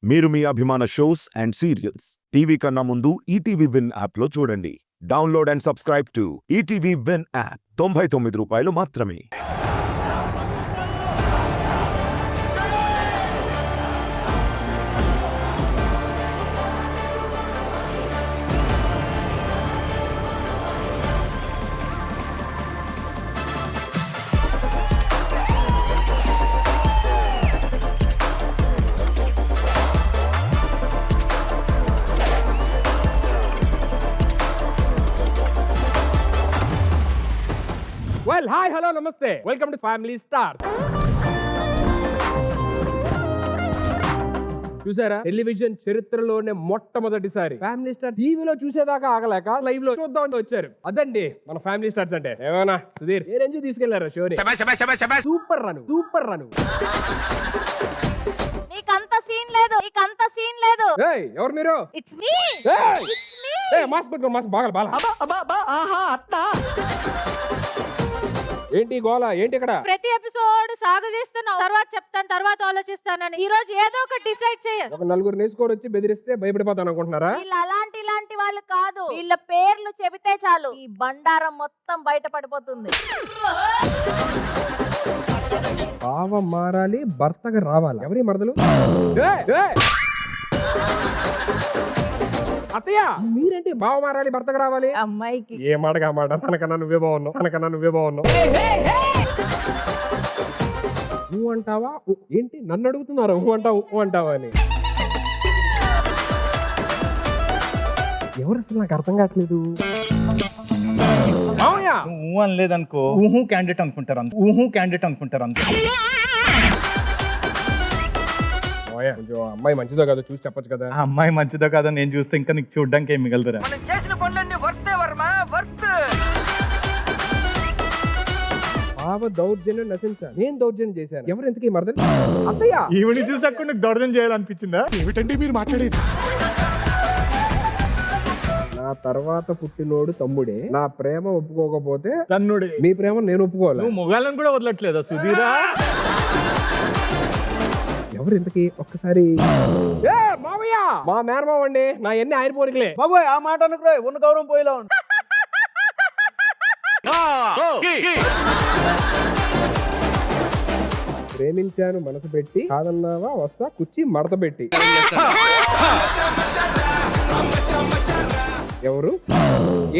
మీరు మీ అభిమాన shows and serials TV కన్నా ముందు ఈటీవీ విన్ యాప్లో చూడండి. Download and subscribe to ETV win app. 99 రూపాయలు మాత్రమే. Well, hi, hello, namaste. Welcome to Family Stars. చూసారా, టెలివిజన్ చరిత్రలోనే మొట్టమొదటిసారి ఫ్యామిలీ స్టార్ టీవీలో చూసేదాకా ఆగలేక లైవ్ లో చూద్దామని వచ్చారు. అదండి మన ఫ్యామిలీ స్టార్స్ అంటే. ఏమన్నా సుధీర్ ఏ రేంజ్ తీసుకెళ్లారా షోని? Super run. నీకంత సీన్ లేదు. ఏయ్, ఎవరు మీరు? It's me. ఏయ్, మాస్క్ పెట్టుకో, మాస్క్ బాగా. ఏంటి గోల, ఏంటి ఇక్కడ? ప్రతి ఎపిసోడ్ సాగదీస్తున్నావు. తర్వాత చెప్తాను, తర్వాత ఆలోచిస్తానని. ఈ రోజు ఏదో ఒకటి డిసైడ్ చేయాలి. ఒక నలుగురు నేసుకోడు వచ్చి బెదిరిస్తే భయపడిపోతాను అనుకుంటున్నారా? వీళ్ళు అలాంటి వాళ్ళు కాదు. వీళ్ళ పేర్లు చెబితే చాలు ఈ బండారం మొత్తం బయట పడిపోతుంది. భావం మారాలి, భర్తగా రావాలి. ఎవరి మరదలు? అత్తయ్య, మీరేంటి బావ మారాలి భర్తగా రావాలి? అమ్మాయికి ఏ మాటగా మాట. తనకన్నా నువ్వే బాగున్నావు. నువ్వు అంటావా? ఏంటి నన్ను అడుగుతున్నారా? నువ్వు అంటావా అని? ఎవరు అసలు నాకు అర్థం కావట్లేదు. ఊహు అనలేదనుకో, ఊహు క్యాండిడేట్ అనుకుంటారు అంతే. కొంచెం అమ్మాయి మంచిదో కదా చూసి చెప్పొచ్చు కదా. ఆ అమ్మాయి మంచిదో కదా నేను చూస్తే ఇంకా నీకు చూడడానికి ఏం మిగలదురా. బావ దౌర్జన్యం నశించాలి. నేను దౌర్జన్యం చేశాను. ఎవరు ఎందుకు మరదలు? అత్తయ్య, ఈవిని చూసాక నీకు దౌర్జన్యం చేయాలనిపించిందా? ఏమిటండి మీరు మాట్లాడేది? నా తర్వాత పుట్టినోడు తమ్ముడే. నా ప్రేమ ఒప్పుకోకపోతే తన్నుడే. మీ ప్రేమ నేను ఒప్పుకోవాలి. నువ్వు మొగాళ్ళని కూడా వదలట్లేదా సుధీరా? ఎవరు ఇంతకి? ఒక్కసారి మామయ్య, మా మేనమావ అండి. నా ఎన్ని ఆయన పోలికలే. బాబోయ్, ఆ మాట అనుకురా, ఉన్న గౌరవం పోయేలా ఉంది. ప్రేమించాను మనసు పెట్టి, కాదన్నావా వస్తా కుర్చీ మడత పెట్టి. ఎవరు?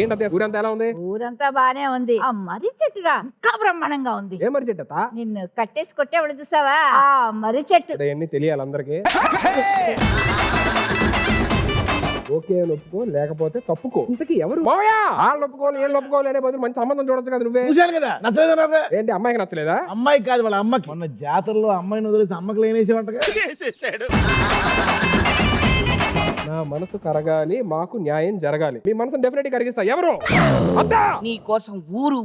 ఏంటంటే ఊరంతా ఎలా ఉంది? ఊరంతా బానే ఉంది. ఆ మర్రి చెట్టురా ఇంకా బ్రహ్మాండంగా ఉంది. ఏ మరి చెట్టా? నిన్ను కట్టేసి కొట్టేవాడు చూసావా? ఆ మర్రి చెట్టు. అవన్నీ తెలియాలి అందరికి. ఓకే అని ఒప్పుకో, లేకపోతే తప్పుకో. ఇంతకీ ఎవరు? వాళ్ళు ఒప్పుకోవాలి, ఏం ఒప్పుకోవాలి అనే బదులు మంచి సంబంధం చూడొచ్చు కదా. నువ్వే చూశాను కదా, నచ్చలేదు. ఏంటి అమ్మాయికి నచ్చలేదా? అమ్మాయి కాదు, వాళ్ళ అమ్మకి. మొన్న జాతరలో అమ్మాయిని వదిలేసి అమ్మకి లేనేసేవాడు. నా మనసు కరగాలి, మాకు న్యాయం జరగాలి. మీ మనసు డెఫినెట్ కరిగిస్తా. ఎవరు? నీ కోసం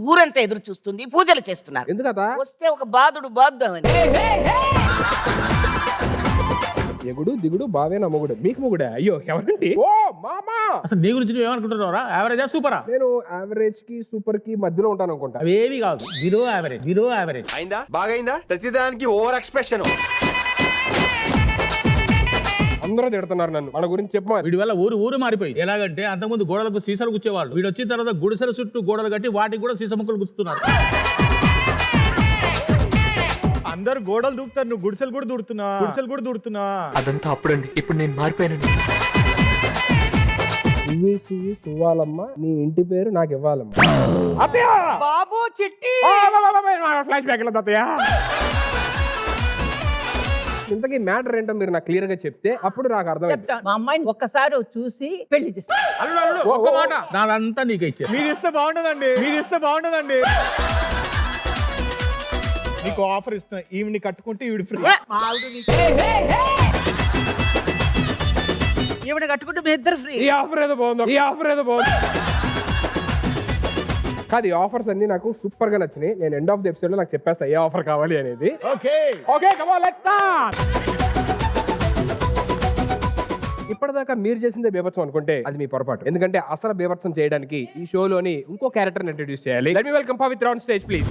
ఊరంతా ఎదురు చూస్తుంది, పూజలు చేస్తున్నారు. ఎందుకత? వస్తే ఒక బాధుడు బాద్దామని. ఎగుడు దిగుడు బావే నా మొగుడు. మీకు మొగుడే? అయ్యో ఎవరండి? ఓ మామా, అసలు నీ గురించి నువ్వు ఏమనుకుంటున్నారా? యావరేజా సూపరా? నేను యావరేజ్ కి సూపర్ కి మధ్యలో ఉంటాను అనుకుంటా. అవేవి కాదు, బిలో యావరేజ్. అయిందా? బాగైందా? ప్రతిదానికి ఓవర్ ఎక్స్ప్రెషన్. అందరూ తిడుతున్నారు నన్ను. మన గురించి చెప్పమా. వీడి వల్ల ఊరు మారిపోయింది. ఎలాగంటే అంతకుముందు గోడలకు సీసాలు గుచ్చేవాళ్ళు. వీడు వచ్చిన తర్వాత గుడిసెల చుట్టూ గోడలు కట్టి వాటికి కూడా సీసా ముక్కలు గుచ్చుతున్నారు. అందరు గోడలు దూకుతారు, నువ్వు గుడిసెలు కూడా దూడుతున్నా. అదంతా అప్పుడండి, ఇప్పుడు నేను మారిపోయానండి. సువ్వాలమ్మ, నీ ఇంటి పేరు నాకు ఇవ్వాలమ్మా. బాబు చిట్టి ఫ్లాష్ బ్యాక్ అత్తయ్య. ఇంతకీ మ్యాటర్ ఏంటో మీరు నాకు క్లియర్ గా చెప్తే అప్పుడు నాకు అర్థం. మా అమ్మాయిని ఒక్కసారి చూసి పెళ్లి చేస్తా. అల్లు ఒక్క మాట, నాదంతా నీకే ఇచ్చే. మీరు ఇస్తే బాగుండదండి. నీకు ఆఫర్ ఇస్తున్నా, ఈవిని కట్టుకుంటే ఈవిడ ఫ్రీ. ఈవిడ కట్టుకుంటే మీ ఇద్దరు ఫ్రీ. ఈ ఆఫర్ ఏదో బాగుంది. కాదు, ఈ ఆఫర్స్ అన్ని నాకు సూపర్ గా నచ్చినాయి. నేను ఎండ్ ఆఫ్ ది ఎపిసోడ్ లో నాకు చెప్పేస్తా ఏ ఆఫర్ కావాలి అనేది. Okay, come on, let's start. ఇప్పటిదాకా మీరు చేసిందే బీభత్సం అనుకుంటే అది మీ పొరపాటు. ఎందుకంటే అసలు బీభత్సం చేయడానికి ఈ షోలోని ఇంకో క్యారెక్టర్ ఇంట్రడ్యూస్ చేయాలి. Let me welcome Pavitra on stage please.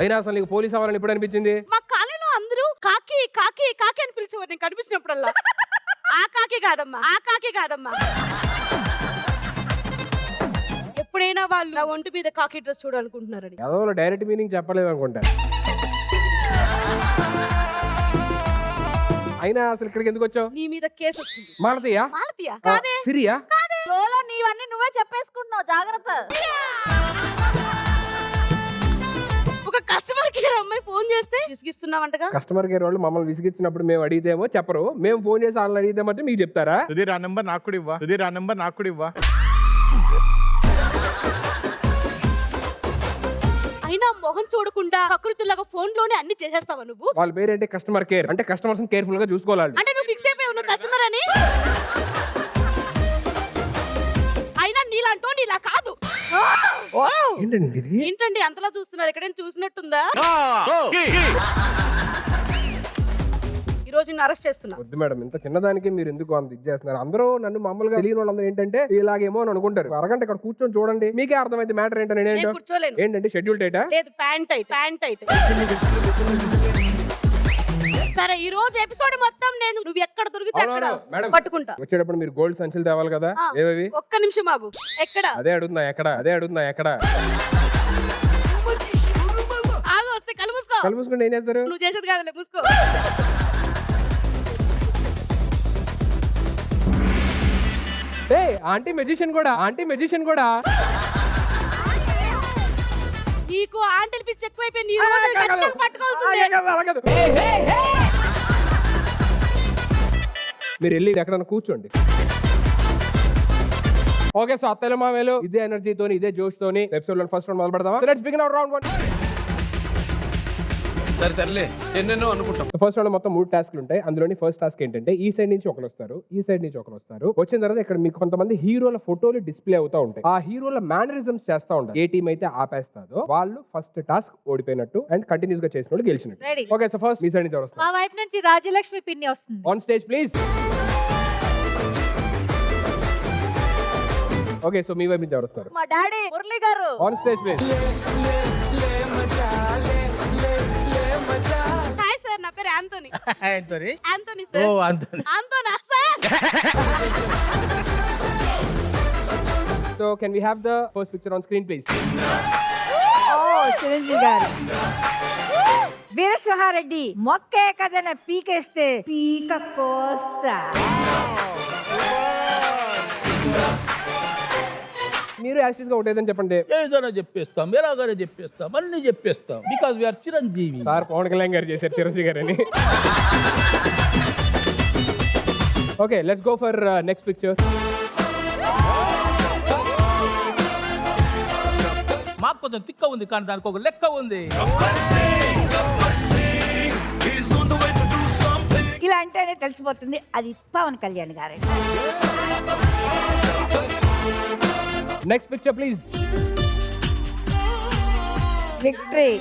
అయినా అసలు నీకు పోలీస్ అవ్వాలని ఎప్పుడు అనిపించింది? మా కాలేజీలో అందరూ కాకి కాకి కాకి అని పిలిచేవారు నేను కనిపించినప్పుడల్లా. ఆ కాకి కాదమ్మా, ఆ కాకి కాదమ్మా. ఎప్పుడైనా వాళ్ళు నా ఒంటి మీద కాకి డ్రెస్ చూడాలనుకుంటున్నారని. చదవలో డైరెక్ట్ మీనింగ్ చెప్పలేదు అనుకుంటా. అయినా అసలు ఇక్కడికి ఎందుకు వచ్చావు? నీ మీద కేసు వచ్చింది. మాలతీయా? మాలతీయా? కాదే. సిరియా? లోలో నీవన్నీ నువ్వే చెప్పేసుకుంటున్నావు, జాగ్రత్త. ఒక కస్టమర్ కేర్ అమ్మాయి ఫోన్ చేస్తే విసిగిస్తున్నావంటగా. కస్టమర్ కేర్ వాళ్ళు మమ్మల్ని విసిగించినప్పుడు మేము అడిగితేమో చెప్పరు, మేము ఫోన్ చేసి వాళ్ళని అడిగితేమంటే మీకు చెప్తారా? సుధీర్ ఆ నెంబర్ నాకు కూడా ఇవ్వా. సుధీర్ ఆ నెంబర్ నాకు కూడా ఇవ్వా. అయినా మొహం చూడకుండా ప్రకృతిలాగా ఫోన్ లోనే అన్ని చేసేస్తావా నువ్వు? వాళ్ళ పేరు ఏంటి? Customer care. అంటే కస్టమర్స్ కేర్ఫుల్ గా చూసుకోవాలి. అంటే నువ్వు ఫిక్స్ అయిపోయావు నువ్వు కస్టమర్ అని. అయినా నీలాంటో నీలా కాదు. ఏంటండి ఇది? ఏంటండి అంతలా చూస్తున్నారు? ఎక్కడైనా చూసినట్టుందా? ఈ రోజు నిన్ను అరెస్ట్ చేస్తున్నా. వద్దు మేడం, ఇంత చిన్నదానికి మీరు ఎందుకు అంత ఇది చేస్తున్నారు? అందరూ నన్ను మామూలుగా తెలియని వాళ్ళందరూ ఏంటంటే ఇలాగేమో అని అనుకుంటారు. అరగంట ఇక్కడ కూర్చొని చూడండి, మీకే అర్థమైంది మ్యాటర్ ఏంటని. నేను కూర్చోలేను. ఏంటంటే షెడ్యూల్ టైటా? లేదు, ప్యాంట్ టైట్. సరే, ఈ రోజు ఎపిసోడ్ మొత్తం నేను నువ్వు ఎక్కడ దొరికితే అక్కడ మేడం పట్టుకుంటా. వచ్చేటప్పుడు మీరు గోల్డ్ సంచులు తేవాలి కదా, ఏవేవి? ఒక్క నిమిషం ఆగు. ఎక్కడ? అదే అడుగుతున్నా ఎక్కడ. ఆగు, వస్తే కళ్ళు మూసుకో. కళ్ళు మూసుకుంటే ఏం చేస్తారు? నువ్వు చేసేది కాదులే, మూసుకో. ఆంటీ మెజిషియన్ కూడా. నీకు ఆంటీల పిచ్చి ఎక్కువైపోయింది. ఈ రోజు ఖచ్చితంగా పట్టుకోవాల్సిందే. మీరు వెళ్ళి ఎక్కడన్నా కూర్చోండి. ఓకే, సో అత్తయ్య మామేలు ఇదే ఎనర్జీతోని ఇదే జోష్ తోని ఎపిసోడ్ లో ఫస్ట్ రౌండ్ మొదలు పెడదామా? Let's begin our round 1. సరే తరలే, ఎన్నెన్నో అనుకుంటాం. ఫస్ట్ రౌండ్ మొత్తం 3 టాస్క్లు ఉంటాయి. అందులోని ఫస్ట్ టాస్క్ ఏంటంటే ఈ సైడ్ నుంచి ఒకరు వస్తారు, ఈ సైడ్ నుంచి ఒకరు వస్తారు. వచ్చిన తర్వాత ఇక్కడ మీకు కొంతమంది హీరోల ఫోటోలు డిస్ప్లే అవుతా ఉంటాయి. ఆ హీరోల మేనరిజమ్స్ చేస్తా ఉంటారు. ఏ టీం అయితే ఆపేస్తాదో వాళ్ళు ఫస్ట్ టాస్క్ ఓడిపోయినట్టు అండ్ కంటిన్యూస్ గా చేసిన వాళ్ళు గెలిచినట్టు. Ready. ఓకే, సో ఫస్ట్ మీ సైడ్ నుంచి ఎవరు వస్తారు? మా వైపు నుంచి రాజలక్ష్మి పిన్ని వస్తుంది. On stage please. Okay, so మీ వైపు నుంచి ఎవరు వస్తారు? మా డాడీ మురళి గారు. ఆన్ స్టేజ్ ప్లీజ్. హాయ్ సార్, నా పేరు యాంటోనీ. Antony sir. యాంటోనా sir. So can we have the first picture on screen please? Chiranjeevi garu. Veera Simha Reddy మొక్కే కదన పీకేస్తే పీక కోస్తా. మీరు యాక్చువల్ గా ఒకటేదని చెప్పండి. ఏదైనా చెప్పేస్తాం, ఎలాగైనా చెప్పేస్తాం, అన్ని చెప్పేస్తాం. Because we are Chiranjeevi. Sir Pawan Kalyan garu చేశారు చిరంజీవి గారని. Okay, let's go for next picture. మాకు కొంచెం తిక్క ఉంది కానీ దానికి ఒక లెక్క ఉంది. ఇలా అంటేనే తెలిసిపోతుంది అది పవన్ కళ్యాణ్ గారు. Next picture please. Victory.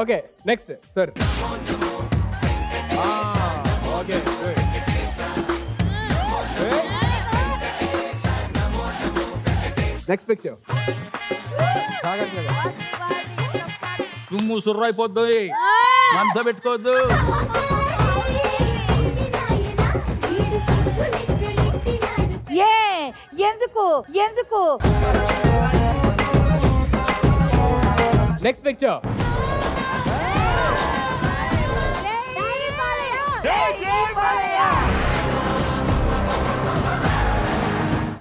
Okay, next sir. Okay, next picture. తుమ్ము సుర్రైపోద్ది, మంద పెట్టుకోవద్దు. ఎందుకు నెక్స్ట్ పిక్చర్.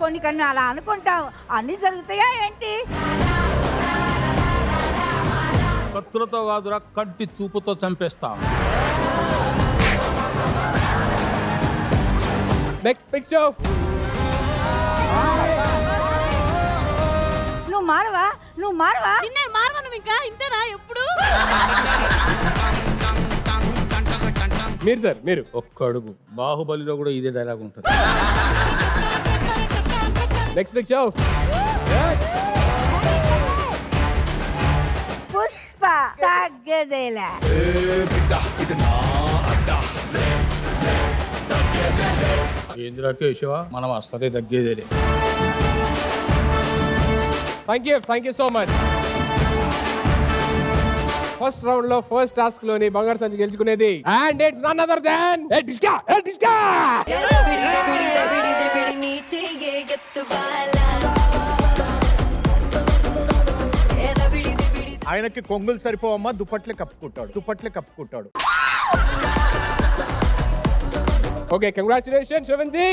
కొన్ని కన్నా అలా అనుకుంటావు, అన్ని జరుగుతాయా ఏంటి? కత్తులతో కాదురా, కంటి చూపుతో చంపేస్తాం. Next picture. నువ్వు మారవా? నిన్నే మారవను ఇంకా ఇంతేనా ఎప్పుడు? మీరు సార్, మీరు ఒక్క అడుగు. బాహుబలిలో కూడా ఇదే డైలాగ్ ఉంటుంది. Next picture. పుష్ప తగ్గదేలా. ఏందిరా కేశవ మనం అస్తతే తగ్గేదే. Thank you so much. First round లో ఫస్ట్ టాస్క్ లోని బంగారు సంచి గెలుచుకునేది and it's none other than డిస్కా. ఆయనకి కొంగులు సరిపోవమ్మా, దుప్పట్లే కప్పుకుంటాడు. Okay, congratulation Sravanthi.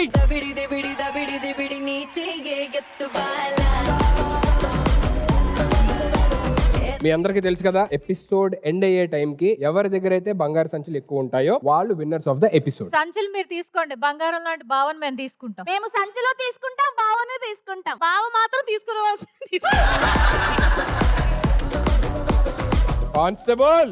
మీ అందరికీ తెలుసు కదా, ఎపిసోడ్ ఎండ్ అయ్యే టైం కి ఎవరి దగ్గర అయితే బంగారు సంచులు ఎక్కువ ఉంటాయో వాళ్ళు విన్నర్స్ ఆఫ్ ద ఎపిసోడ్. సంచులు మీరు తీసుకోండి, బంగారం లాంటి భావన మేము తీసుకుంటాం. మేము సంచులో తీసుకుంటాం, భావన తీసుకుంటాం. బావ మాత్రం తీసుకురావాల్సింది. Constable.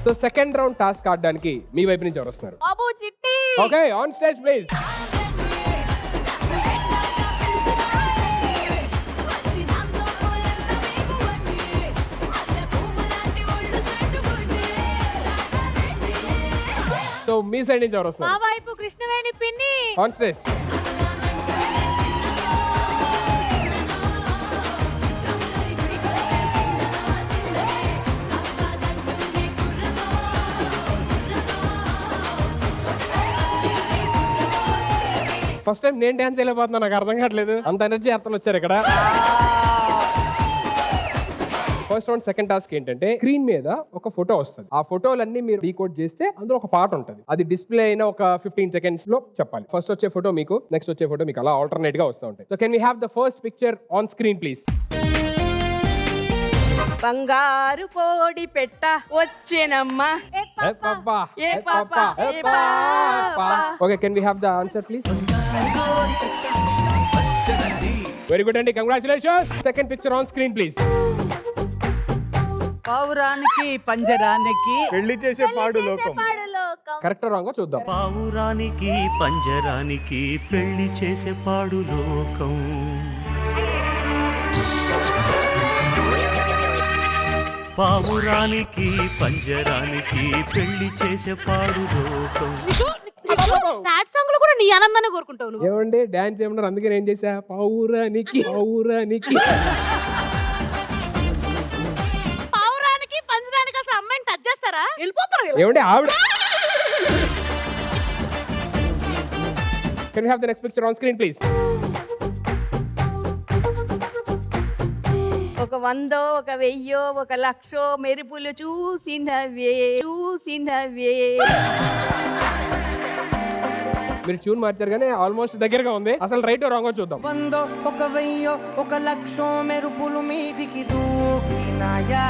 So second round task ఆడడానికి మీ వైపు నుంచి ఎవరు వస్తున్నారు? Babu Chitti. Okay, on stage please. So మీ సైడ్ నుంచి ఎవరు మా వస్తున్నారు? వైపు కృష్ణవేణి పిన్ని. On stage. ఫస్ట్ టైం నేను డాన్స్ చేయలేకపోతున్నా, నాకు అర్థం కావట్లేదు. అంత ఎనర్జీ అర్థం వచ్చారు ఇక్కడ. ఫస్ట్ రౌండ్ సెకండ్ టాస్క్ ఏంటంటే స్క్రీన్ మీద ఒక ఫోటో వస్తుంది. ఆ ఫోటోలన్నీ మీరు డీకోడ్ చేస్తే అందులో ఒక పాట ఉంటుంది. అది డిస్ప్లే అయిన ఒక 15 seconds లో చెప్పాలి. ఫస్ట్ వచ్చే ఫోటో మీకు, నెక్స్ట్ వచ్చే ఫోటో మీకు, అలా ఆల్టర్నేట్ గా వస్తూ ఉంటాయి. So can we have the first picture on screen please? బంగారు కోడి పెట్ట వచ్చేనమ్మా. Okay, can we have the answer please? Very good అండి, congratulations. Second picture on screen please. పౌరానికి పంజరానికి పెళ్లి చేసే పాడు లోకం. కరెక్ట్ రాంగ్ చూద్దాం. పావురానికి పంజరానికి పెళ్లి చేసే పాడు లోకం. పావురానికి పంజరానికి పెళ్లి చేసే పాడు లోకం. సాడ్ సాంగ్ లో కూడా నీ ఆనందాన్ని కోరుకుంటావు నువ్వు. ఏమండి డాన్స్ ఏమన్నారు, అందుకే నేను చేసా. పౌరానికి పావురానికి పంజరానికి అసలు అమ్మాయిని టచ్ చేస్తారా? వెళ్ళిపోతారు. ఏమండి ఆవిడ. Can we have the next picture on screen please? ఒక 100 ఒక 1000 ఒక 1,00,000 మెరుపులు చూసినవే. మీరు ట్యూన్ మార్చారు కానీ ఆల్మోస్ట్ దగ్గరగా ఉంది. అసలు రైట్ రాంగ్ చూద్దాం. 100 ఒక 1000 ఒక 1,00,000 మెరుపులు మీదికి దూకినాయా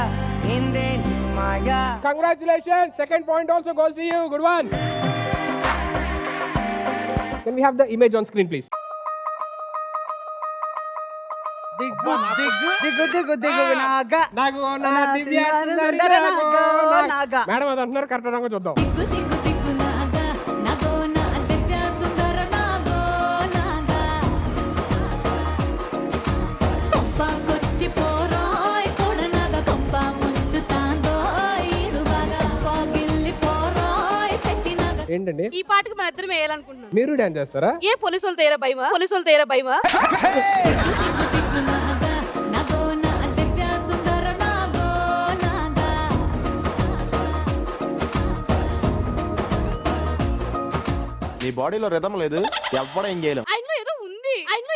ఏందే నీ మాయా. Congratulations. Second point also goes to you. Good one. Can we have the image on screen please? దిగు నాగా. మేడం అది అంటున్నారు, కరెక్ట్ రాంగ్ చూద్దాం. ఏంటండి ఈ పాటకి మన ఇద్దరం వేయాలనుకుంటున్నాం. మీరు డాన్స్ చేస్తారా? ఏ పోలీసు వాళ్ళు తేరా భయమా? నీ బాడీలో రిథం లేదు, ఎవ్వడ ఏం చేయలేం. ఆయనలో ఏదో ఉంది. ఆయనలో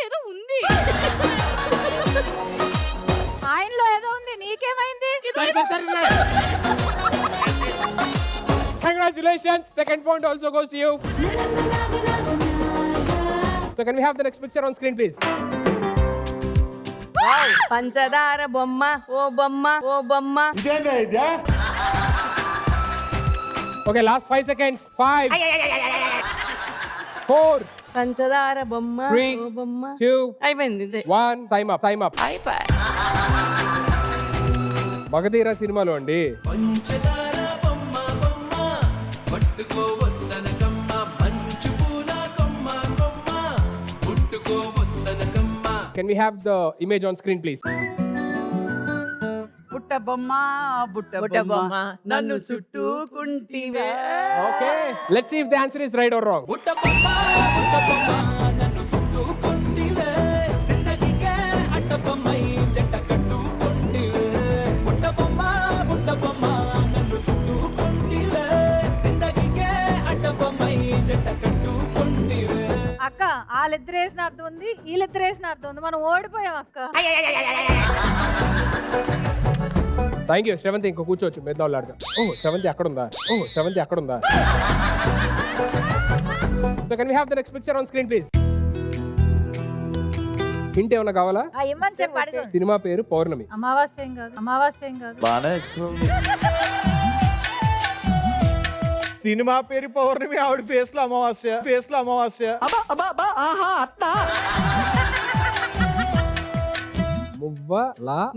ఏదో ఉంది, నీకేమైంది? Congratulations. Second point also goes to you. So can we have the next picture on screen please? పంచదార బొమ్మ ఓ బొమ్మ. Okay, last 5 seconds. 5 4 పంచదార బొమ్మ 3 ఓ బొమ్మ. 2 అయిపోయింది. 1 టైమ్ అప్. మగధీర సినిమాలో అండి. Can we have the image on screen please? బుట్ట బొమ్మ నన్ను చుట్టుకుంటివే. Okay let's see if the answer is right or wrong. నన్ను చుట్టుకుంటివే జిందగీకే అడ్డబొమ్మై జంట కట్టుకుంటివే బుట్ట బొమ్మ నన్ను చుట్టుకుంటివే జిందగీకే అడ్డబొమ్మై జంట కట్టుకుంటివే. అక్క వాళ్ళిద్దరు వేసిన అర్థం ఉంది వీళ్ళిద్దరు వేసిన అర్థం ఉంది మనం ఓడిపోయాం అక్క. థ్యాంక్ యూ శ్రవంతి, ఇంకో కూర్చోవచ్చు మెద్దవాళ్ళు ఆడతాం. ఓ శ్రవంతి అక్కడ ఉందా? So can we have the next picture on screen please. Hint ఏమన్నా కావాలా? ఇమ్మని చెప్పి అడుగు. సినిమా పేరు పౌర్ణమి. అమావాస్య ఏం కాదు. బాగా సినిమా పేరు పౌర్ణమి, ఆవిడ ఫేస్ లో అమావాస్య.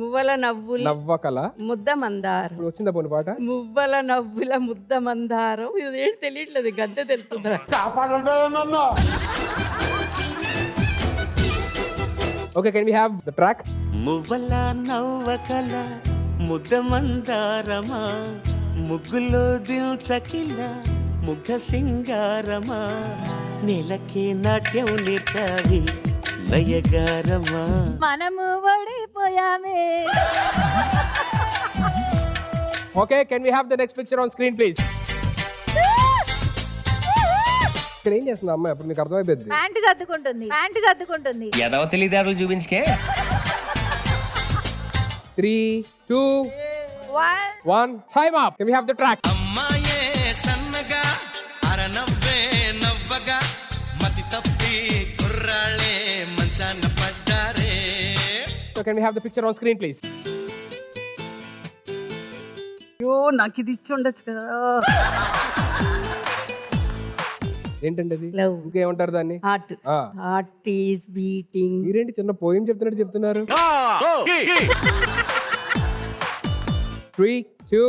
మువ్వల నవ్వకల ముద్ద మందారం. ఇప్పుడు వచ్చిందా పోనీ పాట? మువ్వల నవ్వుల ముద్ద మందారం. ఇది ఏంటి తెలియట్లేదు, గంట తెలుస్తుందా? Okay can we have the track? మువ్వల నవ్వకల ముద్ద మందారమా ముగ్గులో దిల్చకిల ముగ్ధ సింగారమా నెలకి నాట్యం నేర్తావి నయగారమా. మనము ఓడిపోయామే. Okay can we have the next picture on screen please. ఇక్కడ ఏం చేస్తుంది అమ్మాయి? అప్పుడు మీకు అర్థమైపోయింది. ప్యాంటు సర్దుకుంటుంది. ఎదవ తెలియదారులు చూపించుకే. 3, 2, 1 time up. Can we have the track? అమ్మాయే సన్నగా అరనవ్వే నవ్వగా మతి తప్పి కుర్రాళ్ళే మంచాన పడ్డారే. So can we have the picture on screen please. అయ్యో నాకు ఇది ఇచ్చి ఉండొచ్చు కదా. ఏంటండి అది? Love. ఇంకేమంటారు దాన్ని? Heart is beating. మీరేంటి చిన్న పోయం చెప్తున్నారు? 3, 2,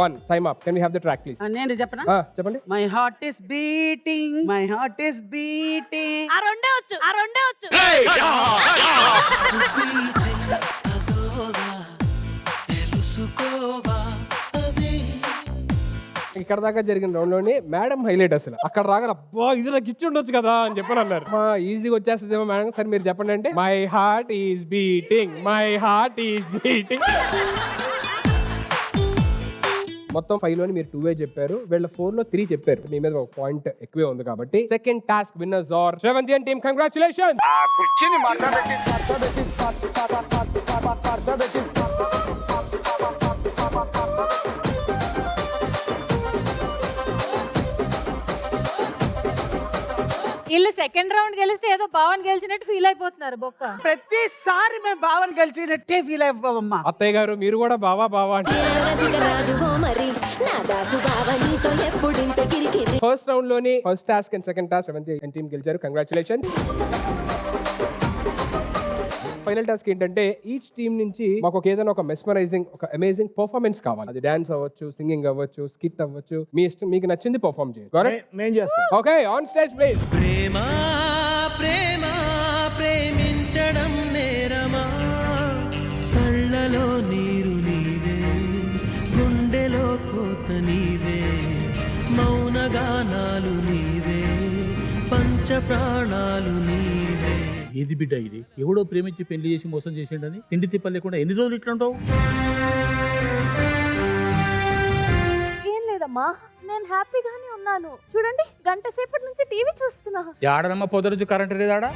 1 time up. Can we have the track please? నేను చెప్పనా? చెప్పండి. My heart is beating. ఆ రెండే వచ్చు. ఇక్కడ దాకా జరిగిన రౌండ్ లోని మేడం హైలైట్ అసలు. అక్కడ రాగానే అబ్బా ఇది నాకు ఇచ్చి ఉండొచ్చు కదా అని చెప్పని అన్నారు. మా ఈజీగా వచ్చేస్తుందేమో మేడం. సరే మీరు చెప్పండి అంటే మై హార్ట్ ఈస్ బీటింగ్. మొత్తం 5 లోని మీరు 2 చెప్పారు, వీళ్ళ 4 లో 3 చెప్పారు. మీ మీద ఒక పాయింట్ ఎక్కువే ఉంది కాబట్టి second task winners are Sravanthi and team. Congratulations. వీళ్ళు సెకండ్ రౌండ్ గెలిస్తే ఏదో భావన్ గెలిచినట్టు ఫీల్ అయిపోతున్నారు బొక్క. ప్రతిసారి మేము భావన గెలిచినట్టే ఫీల్ అయిపోవమ్మా. అత్తయ్య గారు మీరు కూడా బావా అంటే. ఫస్ట్ రౌండ్ లోని first task and second task Sravanthi and team గెలిచారు. కంగ్రాచులేషన్స్. ఫైనల్ టాస్క్ ఏంటంటే ఈచ్ టీమ్ నుంచి మాకు ఏదైనా ఒక మెస్మరైజింగ్, ఒక అమేజింగ్ పర్ఫార్మెన్స్ కావాలి. అది డాన్స్ అవ్వచ్చు, సింగింగ్ అవ్వచ్చు, స్కిట్ అవ్వచ్చు, మీ ఇష్టం, మీకు నచ్చింది పర్ఫార్మ్ చేయండి. నేను చేస్తాను. Okay on stage please. ప్రేమ ప్రేమించడం నేరమా కళ్ళలో నీరు నీవే గుండెలో కోత నీవే మౌనగానాలు నీవే పంచ ప్రాణాలు నీవే. ఏది బిడ్డ ఇది? ఎవడో ప్రేమించి పెళ్లి చేసి మోసం చేసిండని తిండి తిప్పలు లేకుండా ఎన్ని రోజులు ఇట్లా ఉంటావు? ఏం లేదమ్మా, నేను హ్యాపీగానే ఉన్నాను. చూడండి గంట సేపటి నుంచి టీవీ చూస్తున్నా. ఆడనమ్మ పొదరుచు కరెంట్ లేదాడా?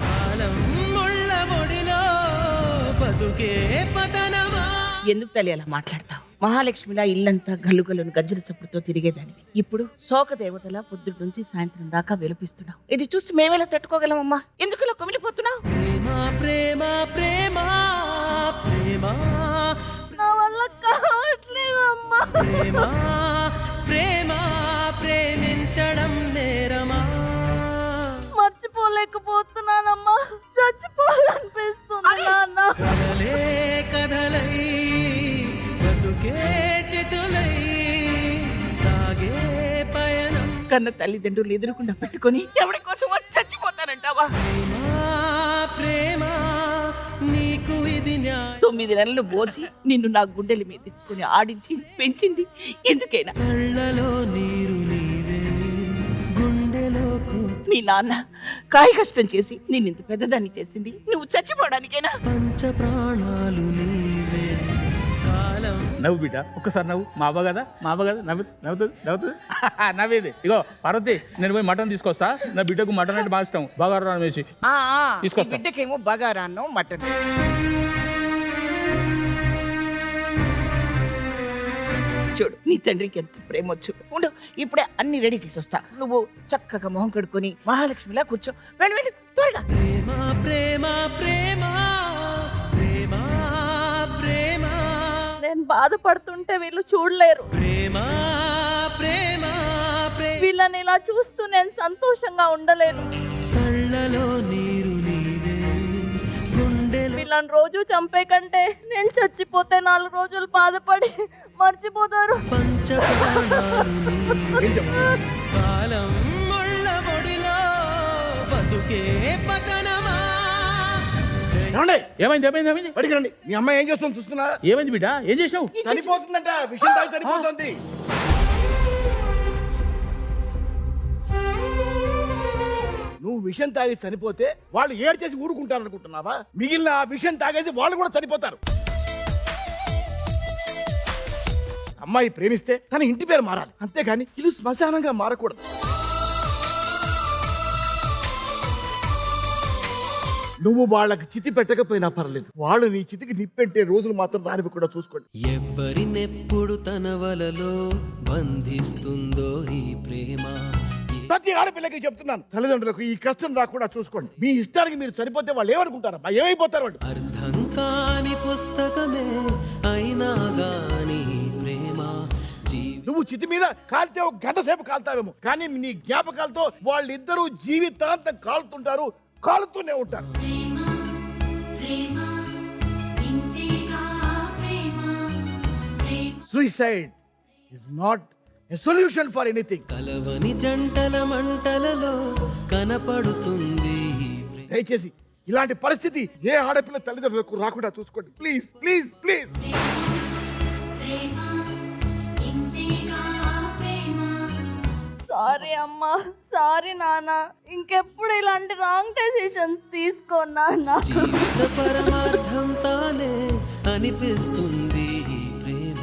ఎందుకు తల్లి అలా మాట్లాడతావు? మహాలక్ష్మిలా ఇల్లంతా గల్లుగల్లును గజ్జల చప్పుడుతో తిరిగేదానివి. ఇప్పుడు శోక దేవతలా పొద్దుటి నుంచి సాయంత్రం దాకా వెలిపిస్తున్నావు. ఇది చూసి మేమెలా తట్టుకోగలమమ్మా? ఎందుకు ఇలా కుమిలిపోతున్నావు? నా వల్ల కావట్లేదమ్మా. ప్రేమించడం నేరమా మర్చిపోలేకపోతున్నానమ్మా. చచ్చిపోవాలనిపిస్తుంది నాన్న. కథలై బతుకే చెతులై సాగే పయనం. కన్న తల్లిదండ్రులు ఎదురుకుండా పెట్టుకొని ఎవరి కోసం చచ్చిపోతానంటావా? ప్రేమ నీకు ఇది న్యాయం. 9 నెలలు మోసి నిన్ను నా గుండెల మీద తెచ్చుకుని ఆడించి పెంచింది ఎందుకైనా. కళ్ళలో నీరు నీవే, గుండెలో మీ నాన్న కాయ కష్టం చేసి నిన్ను ఇంత పెద్దదాన్ని చేసింది నువ్వు చచ్చిపోవడానికైనా. పంచ ప్రాణాలు నీవే. కాలం నవ్వు బిడ్డ, ఒక్కసారి నవ్వు. మా అవ్వ కదా, మా అవ్వ కదా, నవ్వుతుంది నవ్వేది. ఇగో పార్వతి, నేను పోయి మటన్ తీసుకొస్తా. నా బిడ్డకు మటన్ అంటే బాగా ఇష్టం, బాగా వేసి తీసుకొస్తా. బిడ్డకేమో బగారాన్నో మటన్. చూడు నీ తండ్రికి ఎంత ప్రేమ వచ్చు. ఉండు, ఇప్పుడే అన్ని రెడీ చేసి వస్తా. నువ్వు చక్కగా మొహం కడుక్కొని మహాలక్ష్మిలా కూర్చో. వెళ్ళి వెళ్ళి త్వరగా. ప్రేమ ప్రేమ ప్రేమ ప్రేమ ప్రేమ నేను బాధపడుతుంటే వీళ్ళు చూడలేరు. ప్రేమ ప్రేమ ప్రేమ. వీళ్ళని ఇలా చూస్తూ నేను సంతోషంగా ఉండలేను. కళ్ళలో నీరు నీవే, గుండెలో వీళ్ళని రోజు చంపే కంటే నేను చచ్చిపోతే 4 రోజులు బాధపడి మర్చిపోతారు. పంచ ప్రాణాలు నీవే. కాలం ముళ్ళ ఒడిలో బతుకే పతనమా. ఏమైంది ఏమైంది ఏమైంది బయటికి రండి. మీ అమ్మాయి ఏం చేస్తుంది చూస్తున్నా? ఏమైంది బిడ్డ, ఏం చేసినావు? చనిపోతుందంట, విషయం తాగి చనిపోతుంది. నువ్వు విషం తాగి చనిపోతే వాళ్ళు ఏడు చేసి ఊరుకుంటారు అనుకుంటున్నావా? మిగిలిన ఆ విషం తాగేసి వాళ్ళు కూడా చనిపోతారు. అమ్మాయి ప్రేమిస్తే తన ఇంటి పేరు మారాలి, అంతేగాని ఇల్లు శ్మశానంగా మారకూడదు. నువ్వు వాళ్ళకి చితి పెట్టకపోయినా పర్లేదు, వాళ్ళు నీ చితికి నిప్పెట్టే రోజులు మాత్రం రానివి కూడా చూసుకోండి. ఎవరినెప్పుడు తన వలలో బంధిస్తుందో ఈ ప్రేమ. ప్రతి ఆడపిల్లకి చెప్తున్నాను, తల్లిదండ్రులకు ఈ కష్టం రాకుండా చూసుకోండి. మీ ఇష్టానికి మీరు చనిపోతే వాళ్ళు ఏమనుకుంటారు, ఏమైపోతారు వాళ్ళు? అర్థం కాని పుస్తకమే అయినా గాని ప్రేమ. నువ్వు చితి మీద కాలితే ఒక గంట సేపు కాలుతావేమో, కానీ నీ జ్ఞాపకాలతో వాళ్ళిద్దరూ జీవితాంతం కాలుతుంటారు, కాలుతూనే ఉంటారు. Suicide is not a solution for anything. కలవని జంటల మంటలలో కనపడుతుంది ఈ ప్రేమ. దయచేసి ఇలాంటి పరిస్థితి ఏ ఆడపిల్ల తల్లిదండ్రులకు రాకుండా చూసుకోండి. Please please please. సారీ అమ్మా, సారీ నాన్న. ఇంకెప్పుడు ఇలాంటి రాంగ్ డెసిషన్స్ తీసుకోను నాన్న. జీవిత పరమార్థం తానే అనిపిస్తుంది ఈ ప్రేమ.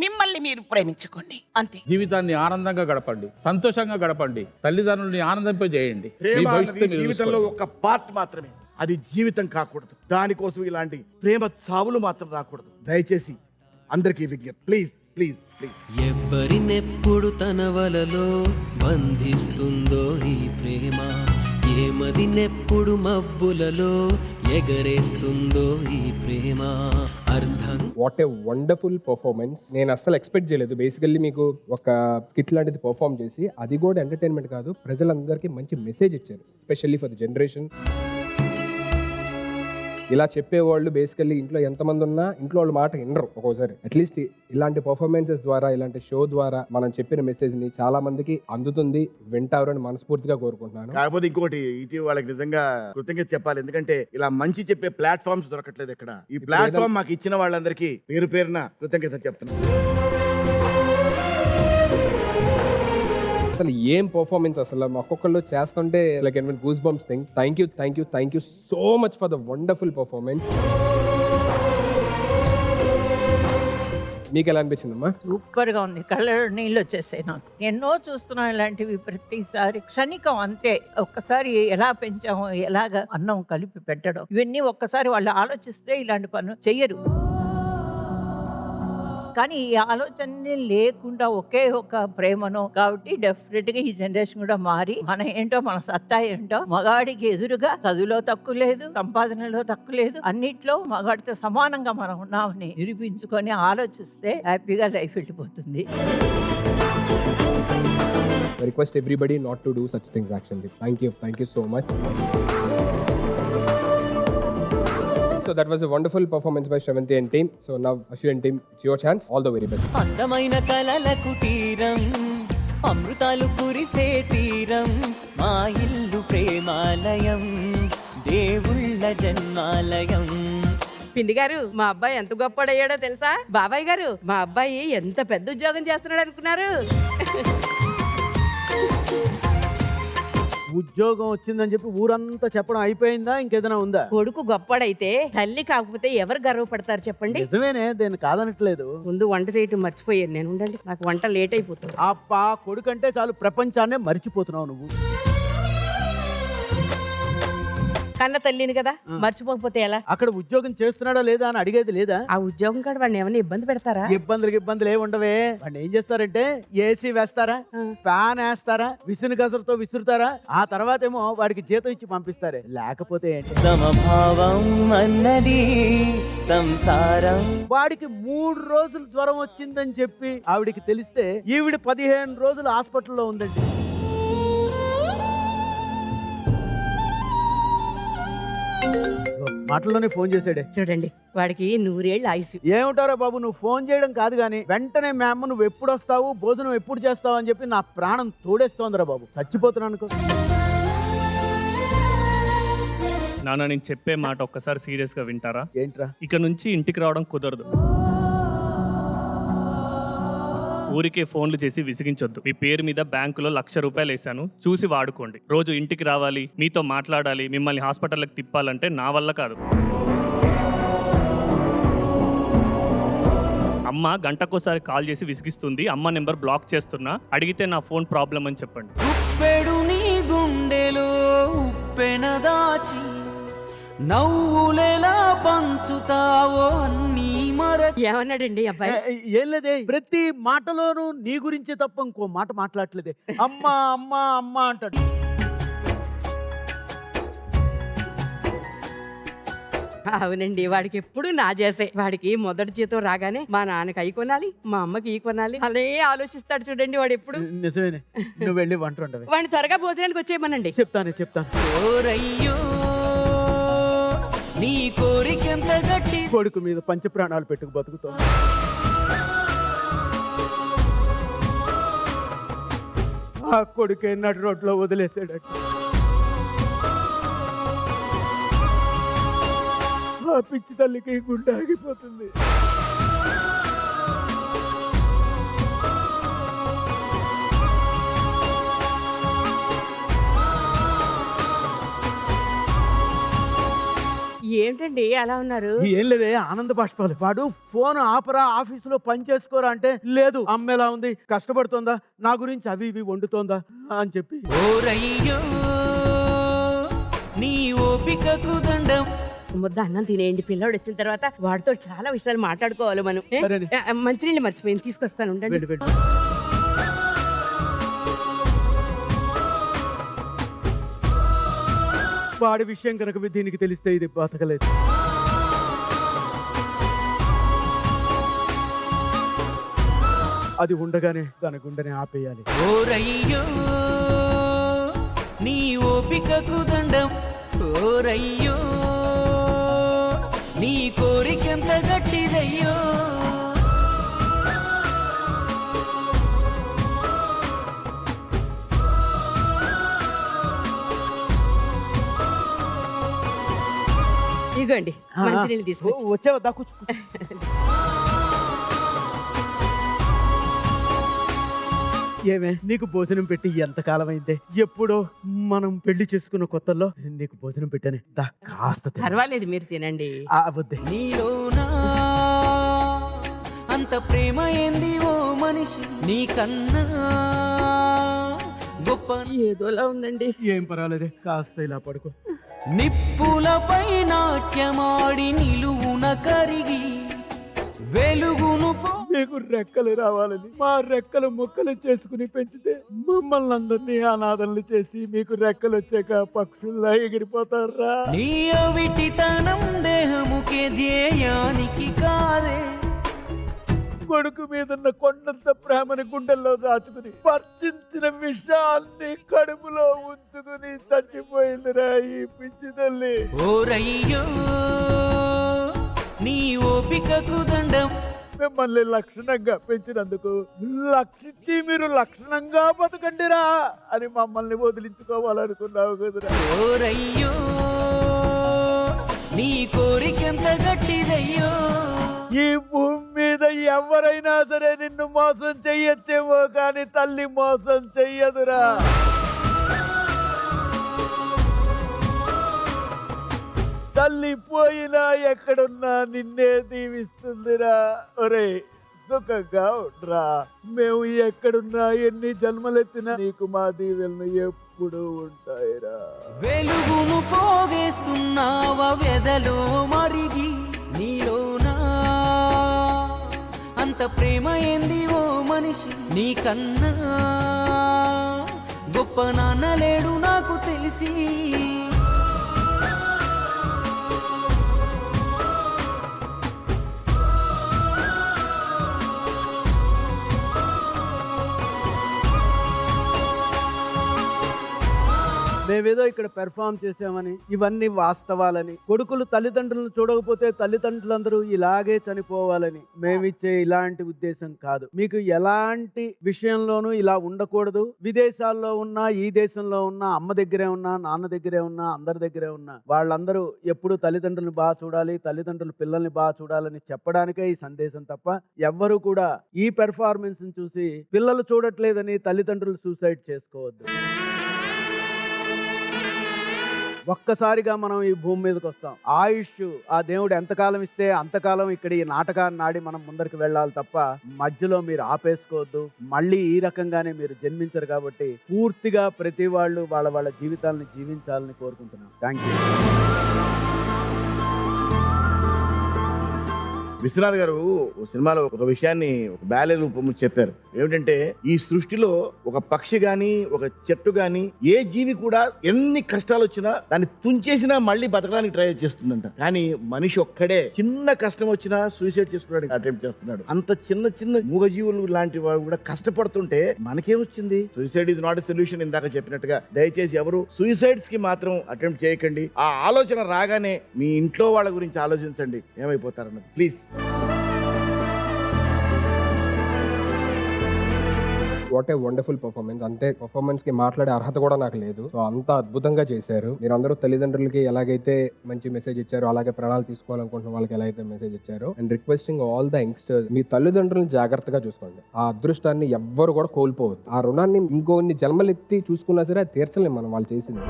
మిమ్మల్ని మీరు ప్రేమించుకోండి అంతే. జీవితాన్ని ఆనందంగా గడపండి, సంతోషంగా గడపండి, తల్లిదండ్రులని ఆనందింపజేయండి. మీ ప్రేమ భవిష్యత్తు అన్నది మీరు జీవితంలో చూసుకోండి. ఒక పార్ట్ మాత్రమే, అది జీవితం కాకూడదు. దానికోసం ఇలాంటి ప్రేమ చావులు మాత్రం రాకూడదు. దయచేసి అందరికీ విజ్ఞప్తి, ప్లీజ్ ప్లీజ్ ప్లీజ్. ఎవరినెప్పుడు తన వలలో బంధిస్తుందో ఈ ప్రేమ. ఏమదినెప్పుడు మబ్బులలో ఎగరేస్తుందో ఈ ప్రేమ. అర్థం. What a wonderful performance. నేను అస్సలు ఎక్స్పెక్ట్ చేయలేదు. బేసికల్లీ మీకు ఒక స్కిట్ లాంటిది పర్ఫార్మ్ చేసి, అది కూడా ఎంటర్టైన్మెంట్ కాదు, ప్రజలందరికీ మంచి మెసేజ్ ఇచ్చారు, ఎస్పెషల్లీ ఫర్ ది జనరేషన్. ఇలా చెప్పేవాళ్ళు బేసికల్లీ ఇంట్లో ఎంతమంది ఉన్నా ఇంట్లో వాళ్ళ మాట వినరు ఒక్కోసారి. అట్లీస్ట్ ఇలాంటి పర్ఫార్మెన్సెస్ ద్వారా, ఇలాంటి షో ద్వారా మనం చెప్పిన మెసేజ్ ని చాలా మందికి అందుతుంది, వింటారు అని మనస్ఫూర్తిగా కోరుకుంటున్నాను. కాకపోతే ఇంకోటి, ఇటీవల వాళ్ళకి నిజంగా కృతజ్ఞత చెప్పాలి. ఎందుకంటే ఇలా మంచి చెప్పే ప్లాట్ఫామ్స్ దొరకట్లేదు ఎక్కడ. ఈ ప్లాట్ఫామ్ మాకు ఇచ్చిన వాళ్ళందరికీ పేరు పేరున కృతజ్ఞత చెప్తున్నాను. అసలు ఏం పర్ఫార్మెన్స్, అసలు ఒక్కొక్కళ్ళు చేస్తుంటే like goose bumps thing. Thank you so much for the wonderful performance. మీకు ఎలా అనిపించిందమ్మా? సూపర్ గా ఉంది, కళ్ళలో నీళ్ళు వచ్చేసాయి నాకు. ఎన్నో చూస్తున్నాం ఇలాంటివి, ప్రతిసారి క్షణికం అంతే. ఒక్కసారి ఎలా పెంచామో, ఎలాగ అన్నం కలిపి పెట్టడం, ఇవన్నీ ఒక్కసారి వాళ్ళు ఆలోచిస్తే ఇలాంటి పనులు చెయ్యరు. కానీ ఈ ఆలోచన లేకుండా ఒకే ఒక ప్రేమను, కాబట్టి డెఫినెట్ గా ఈ జనరేషన్ కూడా మారి మన ఏంటో, మన సత్తా ఏంటో, మగాడికి ఎదురుగా చదువులో తక్కువ లేదు, సంపాదనలో తక్కువ లేదు, అన్నిట్లో మగాడితో సమానంగా మనం ఉన్నామని నిరూపించుకొని ఆలోచిస్తే హ్యాపీగా లైఫ్ వెళ్ళిపోతుంది. Request everybody not to do such things actually. Thank you so much. So that was a wonderful performance by Shravanti and team. So now Ashwin and team, it's your chance. All the very best. అందమైన కలలకు తీరం, అమృతాలు కురిసే తీరం, మా ఇల్లు ప్రేమాలయం, దేవుళ్ళ జన్మాలయం. పిండి గారు మా అబ్బాయి ఎంత గొప్పడయ్యాడో తెలుసా? బాబాయ్ గారు మా అబ్బాయి ఎంత పెద్ద ఉద్యోగం చేస్తున్నాడు అనుకున్నారు? ఉద్యోగం వచ్చిందని చెప్పి ఊరంతా చెప్పడం అయిపోయిందా, ఇంకేదైనా ఉందా? కొడుకు గొప్పడైతే తల్లి కాకపోతే ఎవరు గర్వపడతారు చెప్పండి? నిజమేనే, నేను కాదనట్లేదు. ముందు వంట చేయటం మర్చిపోయాను నేను. ఉండండి, నాకు వంట లేట్ అయిపోతుంది. అబ్బా, కొడుకంటే చాలు ప్రపంచాన్నే మర్చిపోతున్నావు నువ్వు. కన్న తల్లిని కదా, మర్చిపోకపోతే ఎలా? అక్కడ ఉద్యోగం చేస్తున్నాడా లేదా అని అడిగేది లేదా? ఆ ఉద్యోగం కాడ వాడిని ఏమైనా ఇబ్బంది పెడతారా? ఇబ్బందులు ఏమి ఉండవే. వాడిని ఏం చేస్తారంటే ఏసీ వేస్తారా, ఫ్యాన్ వేస్తారా, విసురు గసరుతో విసురుతారా, ఆ తర్వాత ఏమో వాడికి జీతం ఇచ్చి పంపిస్తారే. లేకపోతే ఏంటి? సమభావం అన్నది సంసారం. వాడికి 3 రోజులు జ్వరం వచ్చిందని చెప్పి ఆవిడికి తెలిస్తే ఈవిడ 15 రోజులు హాస్పిటల్లో ఉందండి. మాటల్లోనే ఫోన్ చేశాడే. చూడండి, వాడికి 100 ఏళ్ళు ఆయుసు. ఏమిటారా బాబు, నువ్వు ఫోన్ చేయడం కాదు గానీ వెంటనే మా అమ్మ నువ్వు ఎప్పుడు వస్తావు, భోజనం ఎప్పుడు చేస్తావు అని చెప్పి నా ప్రాణం తోడేస్తోందిరా బాబు. చచ్చిపోతున్నాను అనుకో. నాన్న, నేను చెప్పే మాట ఒక్కసారి సీరియస్ గా వింటారా? ఏంట్రా? ఇక నుంచి ఇంటికి రావడం కుదరదు. ఊరికే ఫోన్లు చేసి విసిగించొద్దు. మీ పేరు మీద బ్యాంకులో 1,00,000 రూపాయలు వేసాను, చూసి వాడుకోండి. రోజు ఇంటికి రావాలి, మీతో మాట్లాడాలి, మిమ్మల్ని హాస్పిటల్కి తిప్పాలంటే నా వల్ల కాదు. అమ్మ గంటకోసారి కాల్ చేసి విసిగిస్తుంది. అమ్మ నెంబర్ బ్లాక్ చేస్తున్నా, అడిగితే నా ఫోన్ ప్రాబ్లం అని చెప్పండి. ఉప్పెడు నీ గుండెలో ఉప్పెన దాచి నవ్వులేలా పంచుతావో అన్నీ ఏమన్నాడండి అబ్బాయి? ఏం లేదే, ప్రతి మాటలోనూ నీ గురించే తప్ప ఇంకో మాట మాట్లాడలేదే. అమ్మా అమ్మా అమ్మా అంటాడు. అవునండి, వాడికి ఎప్పుడు నా చేసే. వాడికి మొదటి జీతం రాగానే మా నాన్నకి అయి కొనాలి, మా అమ్మకి ఈ కొనాలి, అలా ఆలోచిస్తాడు చూడండి వాడు ఎప్పుడు. నిజమేనే, నువ్వు వెళ్ళి వంట ఉండవే. వాడిని త్వరగా భోజనానికి వచ్చేయమనండి. చెప్తాను. ఓరయ్యో నీ కోరికెంత గట్టి. కొడుకు మీద పంచప్రాణాలు పెట్టుకు బతుకుతాం. ఆ కొడుకే నడు రోడ్లో వదిలేసాడట. ఆ పిచ్చి తల్లికి గుండె ఆగిపోతుంది. ఏంటండి అలా ఉన్నారు? ఏం లేదే, ఆనంద బాష్పాలు. వాడు ఫోన్ ఆపరా, ఆఫీసులో పని చేసుకోరా అంటే లేదు, అమ్మ ఎలా ఉంది, కష్టపడుతోందా, నా గురించి అవి ఇవి వండుతోందా అని చెప్పి. ఓరయ్యో నీ ఓపికకు దండం. ముద్ద అన్నం తినేయండి, పిల్లాడు వచ్చిన తర్వాత వాడితో చాలా విషయాలు మాట్లాడుకోవాలి మనం. సరేనే. మంచినీళ్ళు మర్చిపోయింది, తీసుకొస్తాను ఉండండి. వెళ్ళు. వాడి విషయం కనుక దీనికి తెలిస్తే ఇది బతకలేదు. అది ఉండగానే దాని గుండెని ఆపేయాలి. ఓరయ్యో నీ ఓపికకు దండం. ఓరయ్యో నీ కోరికెంత గట్టిదయ్యో. ఇగోండి మంచినీళ్ళు తీసుకొచ్చి. వచ్చావా? దా కూర్చో. ఏమే, నీకు భోజనం పెట్టి ఎంతకాలం అయిందే? ఎప్పుడో మనం పెళ్లి చేసుకున్న కొత్తల్లో నీకు భోజనం పెట్టానే. దా కాస్త తిను. పర్వాలేదు, మీరు తినండి. వద్దే. నీలోనా అంత ప్రేమ ఏంది ఓ మనిషి, నీకన్నా గొప్ప ఏదోలా ఉందండి. ఏం పర్వాలేదే, కాస్త ఇలా పడుకో. నిప్పులపై నాట్యమాడి నిలువున కరిగి వెలుగును మీకు రెక్కలు రావాలని మా రెక్కలు ముక్కలు చేసుకుని పెంచితే మమ్మల్ని అందరినీ అనాథలు చేసి మీకు రెక్కలు వచ్చాక పక్షుల్లా ఎగిరిపోతారా? నీ అవిటితనం దేహముకే ధ్యేయానికి కాదే. కొడుకు మీదున్న కొండంత ప్రేమని గుండెల్లో దాచుకుని పర్చించిన విషాన్ని కడుపులో ఉంచుకుని చచ్చిపోయిందిరా ఈ పిచ్చి తల్లి. ఓరయ్యో నీ ఓపికకు దండం. మిమ్మల్ని లక్షణంగా పెంచినందుకు లక్షించి మీరు లక్షణంగా బతకండిరా అని మమ్మల్ని వదిలించుకోవాలనుకున్నావు కదరా. ఓరయ్యో నీ కోరికెంత గట్టిదయ్యో. ఈ భూమి మీద ఎవరైనా సరే నిన్ను మోసం చెయ్యొచ్చేమో కానీ తల్లి మోసం చెయ్యదురా. తల్లి పోయినా ఎక్కడున్నా నిన్నే దీవిస్తుందిరా. ఒరే సుఖంగా ఉండ్రా. మేము ఎక్కడున్నా ఎన్ని జన్మలెత్తినా నీకు మా దీవెనలు ఎప్పుడు ఉంటాయిరా. వెలుగును పోగేస్తున్నావ వెదలో మరిగి నీలోనా అంత ప్రేమ ఏంది ఓ మనిషి నీకన్నా గొప్ప నాన్న లేడు నాకు తెలిసి. మేమేదో ఇక్కడ పెర్ఫామ్ చేసామని, ఇవన్నీ వాస్తవాలని, కొడుకులు తల్లిదండ్రులను చూడకపోతే తల్లిదండ్రులందరూ ఇలాగే చనిపోవాలని మేమిచ్చే ఇలాంటి ఉద్దేశం కాదు. మీకు ఎలాంటి విషయంలోనూ ఇలా ఉండకూడదు. విదేశాల్లో ఉన్నా, ఈ దేశంలో ఉన్నా, అమ్మ దగ్గరే ఉన్నా, నాన్న దగ్గరే ఉన్నా, అందరి దగ్గరే ఉన్నా, వాళ్ళందరూ ఎప్పుడు తల్లిదండ్రులను బాగా చూడాలి, తల్లిదండ్రులు పిల్లల్ని బాగా చూడాలని చెప్పడానికే ఈ సందేశం తప్ప ఎవ్వరూ కూడా ఈ పెర్ఫార్మెన్స్ చూసి పిల్లలు చూడట్లేదని తల్లిదండ్రులు సూసైడ్ చేసుకోవద్దు. ఒక్కసారిగా మనం ఈ భూమి మీదకి వస్తాం. ఆయుష్ ఆ దేవుడు ఎంతకాలం ఇస్తే అంతకాలం ఇక్కడ ఈ నాటకాన్ని ఆడి మనం ముందరికి వెళ్ళాలి తప్ప మధ్యలో మీరు ఆపేసుకోవద్దు. మళ్ళీ ఈ రకంగానే మీరు జన్మించరు కాబట్టి పూర్తిగా ప్రతి వాళ్ళు వాళ్ళ జీవితాలను జీవించాలని కోరుకుంటున్నాం. Thank you. విశ్వనాథ్ గారు ఓ సినిమాలో ఒక విషయాన్ని ఒక బ్యాలె రూపంలో చెప్పారు. ఏమిటంటే ఈ సృష్టిలో ఒక పక్షి గాని, ఒక చెట్టు గాని, ఏ జీవి కూడా ఎన్ని కష్టాలు వచ్చినా దాన్ని తుంచేసినా మళ్ళీ బతకడానికి ట్రై చేస్తుందంట. కానీ మనిషి ఒక్కడే చిన్న కష్టం వచ్చినా సూసైడ్ చేసుకోవడానికి అటెంప్ట్ చేస్తున్నాడు. అంత చిన్న చిన్న మూగజీవులు లాంటి వాడు కూడా కష్టపడుతుంటే మనకేమొచ్చింది? Suicide is not a solution. ఇందాక చెప్పినట్టుగా దయచేసి ఎవరు సూసైడ్స్ కి మాత్రం అటెంప్ట్ చేయకండి. ఆ ఆలోచన రాగానే మీ ఇంట్లో వాళ్ళ గురించి ఆలోచించండి, ఏమైపోతారన్నది. Please. What a wonderful performance. అంటే పర్ఫార్మెన్స్ కి మాట్లాడే అర్హత కూడా నాకు లేదు. సో అంత అద్భుతంగా చేశారు. మీరు అందరూ తల్లిదండ్రులకి ఎలాగైతే మంచి మెసేజ్ ఇచ్చారో, అలాగే ప్రాణాలు తీసుకోవాలనుకుంటున్న వాళ్ళకి ఎలా అయితే మెసేజ్ ఇచ్చారో, and requesting all the youngsters, మీ తల్లిదండ్రులను జాగ్రత్తగా చూసుకోండి. ఆ అదృష్టాన్ని ఎవ్వరు కూడా కోల్పోవద్దు. ఆ రుణాన్ని ఇంకొన్ని జన్మలెత్తి చూసుకున్నా సరే అది తీర్చలేము మనం వాళ్ళు చేసింది.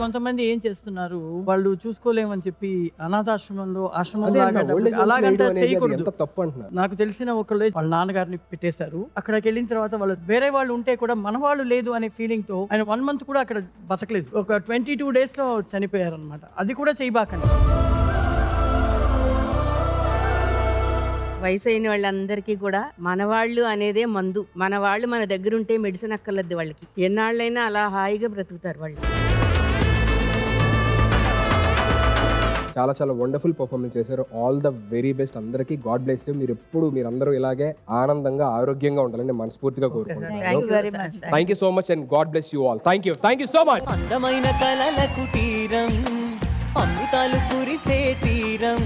కొంతమంది ఏం చేస్తున్నారు, వాళ్ళు చూసుకోలేమని చెప్పి అనాథాశ్రమంలో అదే అన్న, old age అలాగంతా home అనేది చేయకూడదు. ఎంత తప్పు అంటున్నారు. నాకు తెలిసిన ఒకళ్ళు వాళ్ళ నాన్నగారిని పెట్టేశారు. అక్కడికి వెళ్ళిన తర్వాత వాళ్ళు వేరే వాళ్ళు ఉంటే కూడా మన వాళ్ళు లేదు అనే ఫీలింగ్ తో ఆయన 1 month కూడా అక్కడ బతకలేదు. ఒక 22 days లో చనిపోయారు అనమాట. అది కూడా చేయబాకండి. వయసు అయిన వాళ్ళందరికీ కూడా మనవాళ్ళు అనేదే మందు. మన వాళ్ళు మన దగ్గర ఉంటే మెడిసిన్ అక్కర్లేదు వాళ్ళకి. ఎన్నాళ్ళైనా అలా హాయిగా బ్రతుకుతారు వాళ్ళు. చాలా చాలా వండర్ఫుల్ పర్ఫార్మెన్స్ చేశారు. ఆల్ ద వెరీ బెస్ట్ అందరికీ. God bless you. మీరు ఎప్పుడు మీరందరూ ఇలాగే ఆనందంగా ఆరోగ్యంగా ఉండాలని మనస్ఫూర్తిగా కోరుకుంటున్నాను. Thank you so much and God bless you all. Thank you so much. అందమైన కలలకు తీరం, అమృతాలు కురిసే తీరం.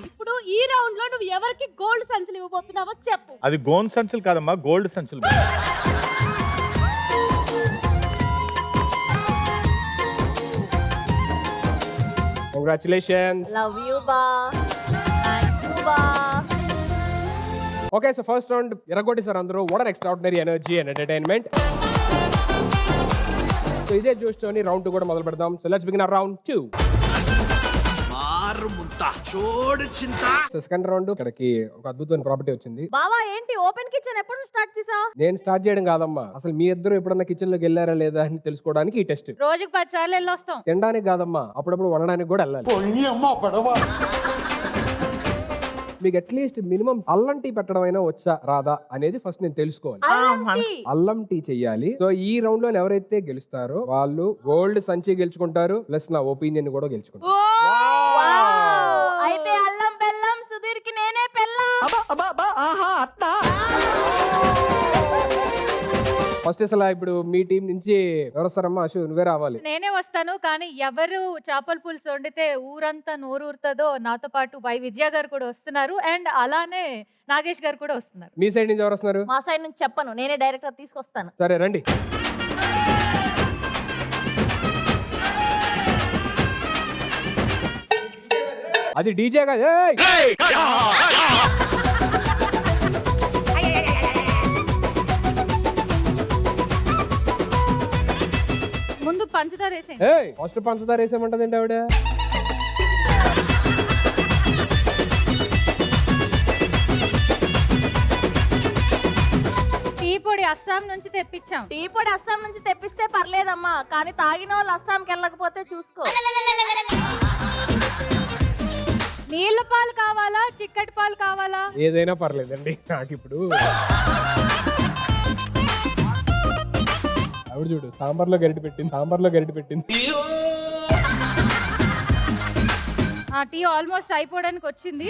ఇప్పుడు ఈ రౌండ్ లో నువ్వు ఎవరికి గోల్డ్ సంచులు ఇవ్వబోతున్నావో చెప్పు. అది గోల్డ్ సంచులు కాదమ్మా, గోల్డ్ సంచులు. కంగ్రాచులేషన్స్. లవ్ యూ బా. థాంక్ యూ బా. ఓకే, సో ఫస్ట్ రౌండ్ ఎరగొట్టేసారు అందరూ. What are extraordinary energy and entertainment. So ఇదే చూస్తూనే రౌండ్ 2 కూడా మొదలు పెడదాం. So let's begin round 2. So second round ఇక్కడికి ఒక అద్భుతమైన ప్రాపర్టీ వచ్చింది. బావా ఏంటి ఓపెన్ కిచెన్ ఎప్పుడు స్టార్ట్ చేసావు? నేను స్టార్ట్ చేయడం కాదమ్మా, అసలు మీ ఇద్దరు ఎప్పుడన్నా కిచెన్ లోకి వెళ్ళారా లేదా అని తెలుసుకోవడానికి ఈ టెస్ట్. రోజుకి 10 సార్లు వెళ్ళొస్తాం. తినడానికి కాదమ్మా, అప్పుడప్పుడు వండడానికి కూడా వెళ్ళాలి. మీకు అట్లీస్ట్ మినిమం అల్లం టీ పెట్టడం అయినా వచ్చా రాదా అనేది ఫస్ట్ నేను తెలుసుకోవాలి. అల్లం టీ చెయ్యాలి. సో ఈ రౌండ్ లో ఎవరైతే గెలుస్తారో వాళ్ళు గోల్డ్ సంచి గెలుచుకుంటారు, ప్లస్ నా ఒపీనియన్ కూడా గెలుచుకుంటారు. అయితే అల్లం బెల్లం సుధీర్ కి నేనే పెళ్ళం. ఫస్ట్ అసలు ఇప్పుడు మీ టీం నుంచి ఎవరు వస్తారమ్మా? అశు నువ్వే రావాలి. నేనే వస్తాను, కానీ ఎవరు చేపల పులుసు వండితే ఊరంతా నోరూరుతుందో నాతో పాటు వై విజయ గారు కూడా వస్తున్నారు, అండ్ అలానే నాగేష్ గారు కూడా వస్తున్నారు. మీ సైడ్ నుంచి ఎవరు వస్తున్నారు? మా సైడ్ నుంచి చెప్పను, నేనే డైరెక్ట్ గా తీసుకొస్తాను. సరే రండి. అది డీజే కాదు. ఏయ్! ముందు పంచదార వేసేయండి. ఏయ్ ఫస్ట్ పంచదార వేసేయమంటదండి ఆవిడ. టీ పొడి అస్సాం నుంచి తెప్పించాం. టీ పొడి అస్సాం నుంచి తెప్పిస్తే పర్లేదమ్మా, కానీ తాగిన వాళ్ళు అస్సాంకి వెళ్ళకపోతే చూసుకో. నీళ్ళ పాలు కావాలా చిక్కటి పాలు కావాలా? ఏదైనా పర్లేదండి నాకు ఇప్పుడు. ఆవిడ చూడు సాంబార్లో గరిటె పెట్టింది. ఆ టీ ఆల్మోస్ట్ అయిపోవడానికి వచ్చింది.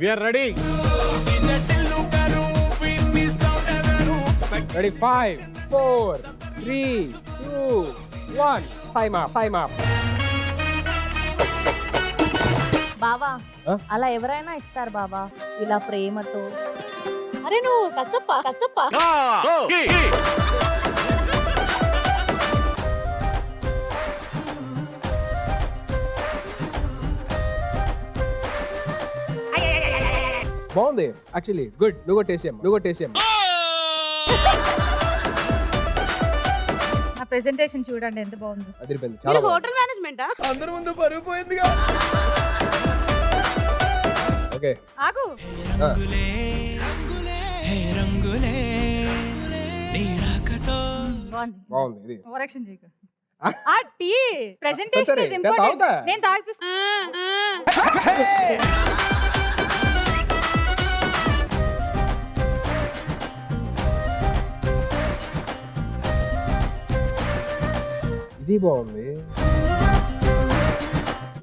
We are ready. Ready 5 4 3 2 1 time up. బావా ఆ? అలా ఎవరైనా ఇస్తారు బావా, ఇలా ప్రేమతో. అరే నువ్వు కచ్చప్ప. బాగుంది యాక్చువల్లీ గుడ్. నువ్వు కొట్టేసేయమ్మా. నా ప్రెజెంటేషన్ చూడండి ఎంత బాగుంది. అదిరిపోయింది చాలా బాగుంది. హోటల్ మేనేజ్మెంటా? అందరి ముందు పరుగు పోయిందిగా. ఓకే ఆగు. బాగుంది ఇది. ఓవరాక్షన్ చేయకు. ఆ? ఆ టీ ప్రెజెంటేషన్ సరే, ఇస్ ఇంపార్టెంట్. తాగుతా. నేను తాగిపిస్తా. ఇది బాగుంది.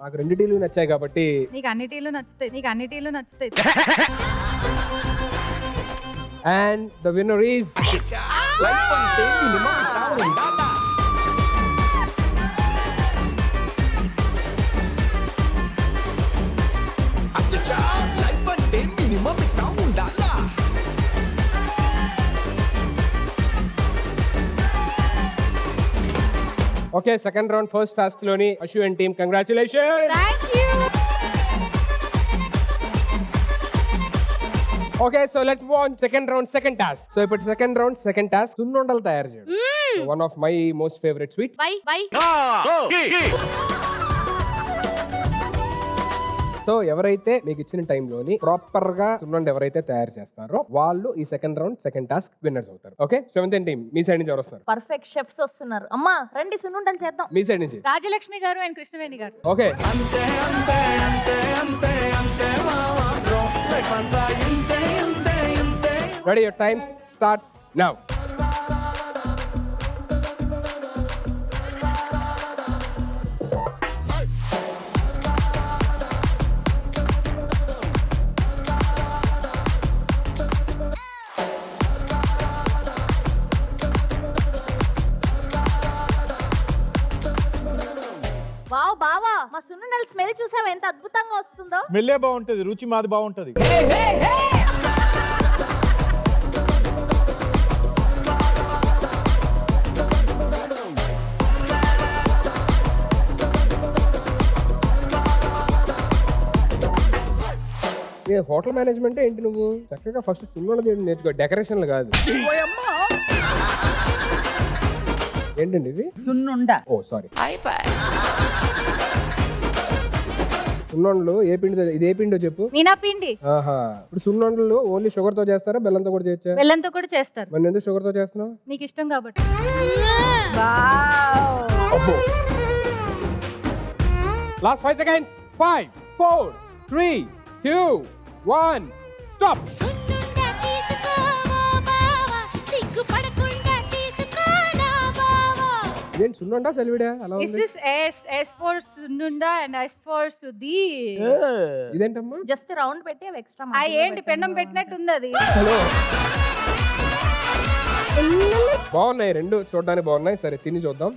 నాకు రెండు టీలు నచ్చాయి కాబట్టి నీకు అన్ని టీలు నచ్చుతాయి. And the winner is okay. Second round first task లోని Ashu and team congratulation. Thank you. Okay so let's watch second round second task. So ఇప్పుడు సెకండ్ రౌండ్ సెకండ్ టాస్క్ సున్నుండలు తయారు చేయడం. One of my most favourite sweets. Bye so ఎవరైతే మీకు ఇచ్చిన టైంలోని proper గా సున్నుండ ఎవరైతే తయారు చేస్తారో వాళ్ళు ఈ second round second task winners అవుతారు. ఓకే సెవెంత్ టీమ్ మీ సైడ్ నుంచి ఎవరు వస్తున్నారు? పర్ఫెక్ట్ షెఫ్స్ వస్తున్నారు. అమ్మా రండి సున్నుండలు చేద్దాం. మీ సైడ్ నుంచి రాజలక్ష్మి గారు అండ్ కృష్ణవేణి గారు. Okay ready your time start now. Wow బావా, మా సున్నుండల స్మెల్ చూసావా ఎంత అద్భుతంగా వస్తుందో. స్మెల్లే బాగుంటది, రుచి మాది బాగుంటది. హోటల్ మేనేజ్మెంట్ ఏంటి నువ్వు? చక్కగా ఫస్ట్ సున్నుండ చేయడం నేర్చుకో, డెకరేషన్లు కాదు. ఏంటండి ఇవి? సున్నుండ. ఓ సారీ. సున్నుండలు ఏ పిండితో, ఇది ఏ పిండో చెప్పు. మీనా పిండి. ఆహా, ఇప్పుడు సున్నుండలు ఓన్లీ షుగర్ తో చేస్తారా బెల్లంతో కూడా చేయొచ్చా? బెల్లంతో కూడా చేస్తారు. మరి ఎందుకు షుగర్ తో చేస్తున్నావు? నీకు ఇష్టం కాబట్టి. అబ్బో. Last 5 seconds. 5 4 3 2 1 స్టాప్. ఇదేంటి సున్నుండా సెలవిడా అలా This ఉంది? is S for Sununda and S for Sudhi. ఇదేంటమ్మా? జస్ట్ రౌండ్ పెట్టి అవి ఎక్స్ట్రా. ఆ ఏంటి పెండం పెట్టినట్టు ఉంది అది. హలో. బాగున్నాయి రెండు, చూడడానికి బాగున్నాయి. సరే తిని చూద్దాం.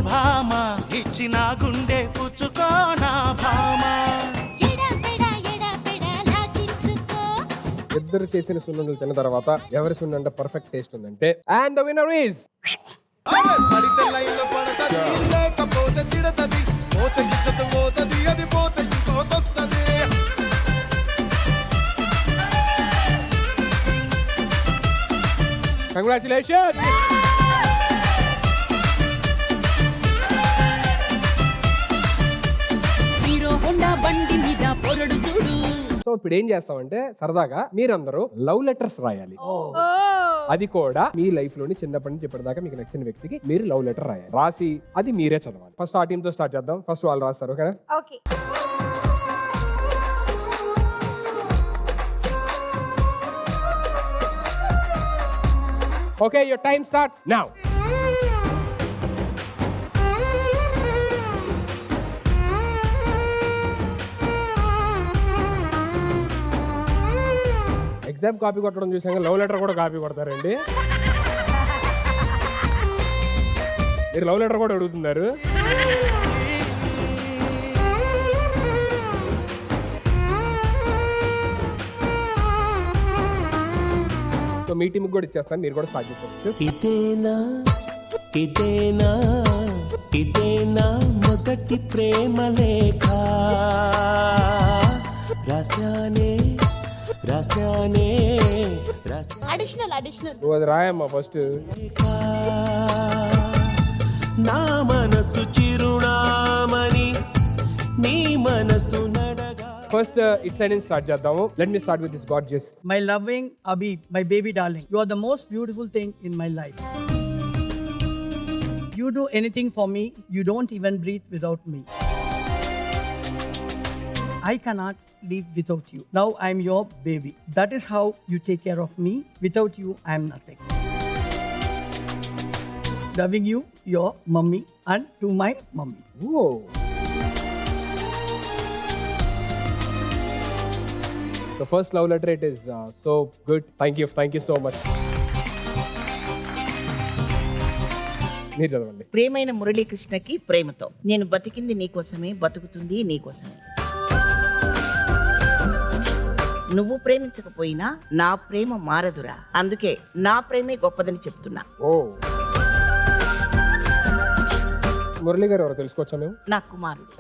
భామ ఇచ్చిన గుండె పుచ్చుకోనా భామ. ఇద్దరు చేసిన సున్నుండలు తిన్న తర్వాత ఎవరి సున్నుండ పర్ఫెక్ట్ టేస్ట్ ఉందంటే and the winner is congratulation. బండి మీద పొరడు చూడు. సో ఇప్పుడు ఏం చేస్తామంటే సరదాగా మీరందరూ లవ్ లెటర్స్ రాయాలి. అది కూడా మీ లైఫ్ లోని చిన్నప్పటి నుంచి ఇప్పటిదాకా మీకు నచ్చిన వ్యక్తికి మీరు లవ్ లెటర్ రాయాలి. రాసి అది మీరే చదవాలి. ఫస్ట్ ఆ టీమ్ తో స్టార్ట్ చేద్దాం. ఫస్ట్ వాళ్ళు రాస్తారు. ఓకేనా? Okay. Okay, your time starts now. Exam copy కొట్టడం చూసాక లవ్ లెటర్ కూడా కాపీ కొడతారండి. మీరు లవ్ లెటర్ కూడా అడుగుతున్నారు. సో మీ టీంకి కూడా ఇచ్చేస్తాను, మీరు కూడా స్టార్ట్ చేసుకోవచ్చు. ఇదేనా మొదటి ప్రేమ లేఖ రాశానే నువ్వు అది రాయమ్మా ఫస్ట్. నా మనసు చిరునామని నీ మనసు నడగా. ఫస్ట్ ఇట్ సైడ్ నుంచి స్టార్ట్ చేద్దాము. Let me start with this gorgeous. My loving Abhi, my baby darling, you are the most beautiful thing in my life. You do anything for me, you don't even breathe without me. I cannot live without you. Now I am your baby. That is how you take care of me. Without you, I am nothing. Loving you, your mummy, and to my mummy. Whoa. The first love letter, it is so good. Thank you so much. మీరు చదవండి. ప్రేమైన మురళీకృష్ణకి ప్రేమతో. నేను బతికింది నీకోసమే, బతుకుతుంది నీకోసమే. నువ్వు ప్రేమించకపోయినా నా ప్రేమ మారదురా, అందుకే నా ప్రేమే గొప్పదని చెప్తున్నా. ఓ మురళి గారు ఎవరో తెలుసుకోవచ్చా మేము? నా కుమారుడు.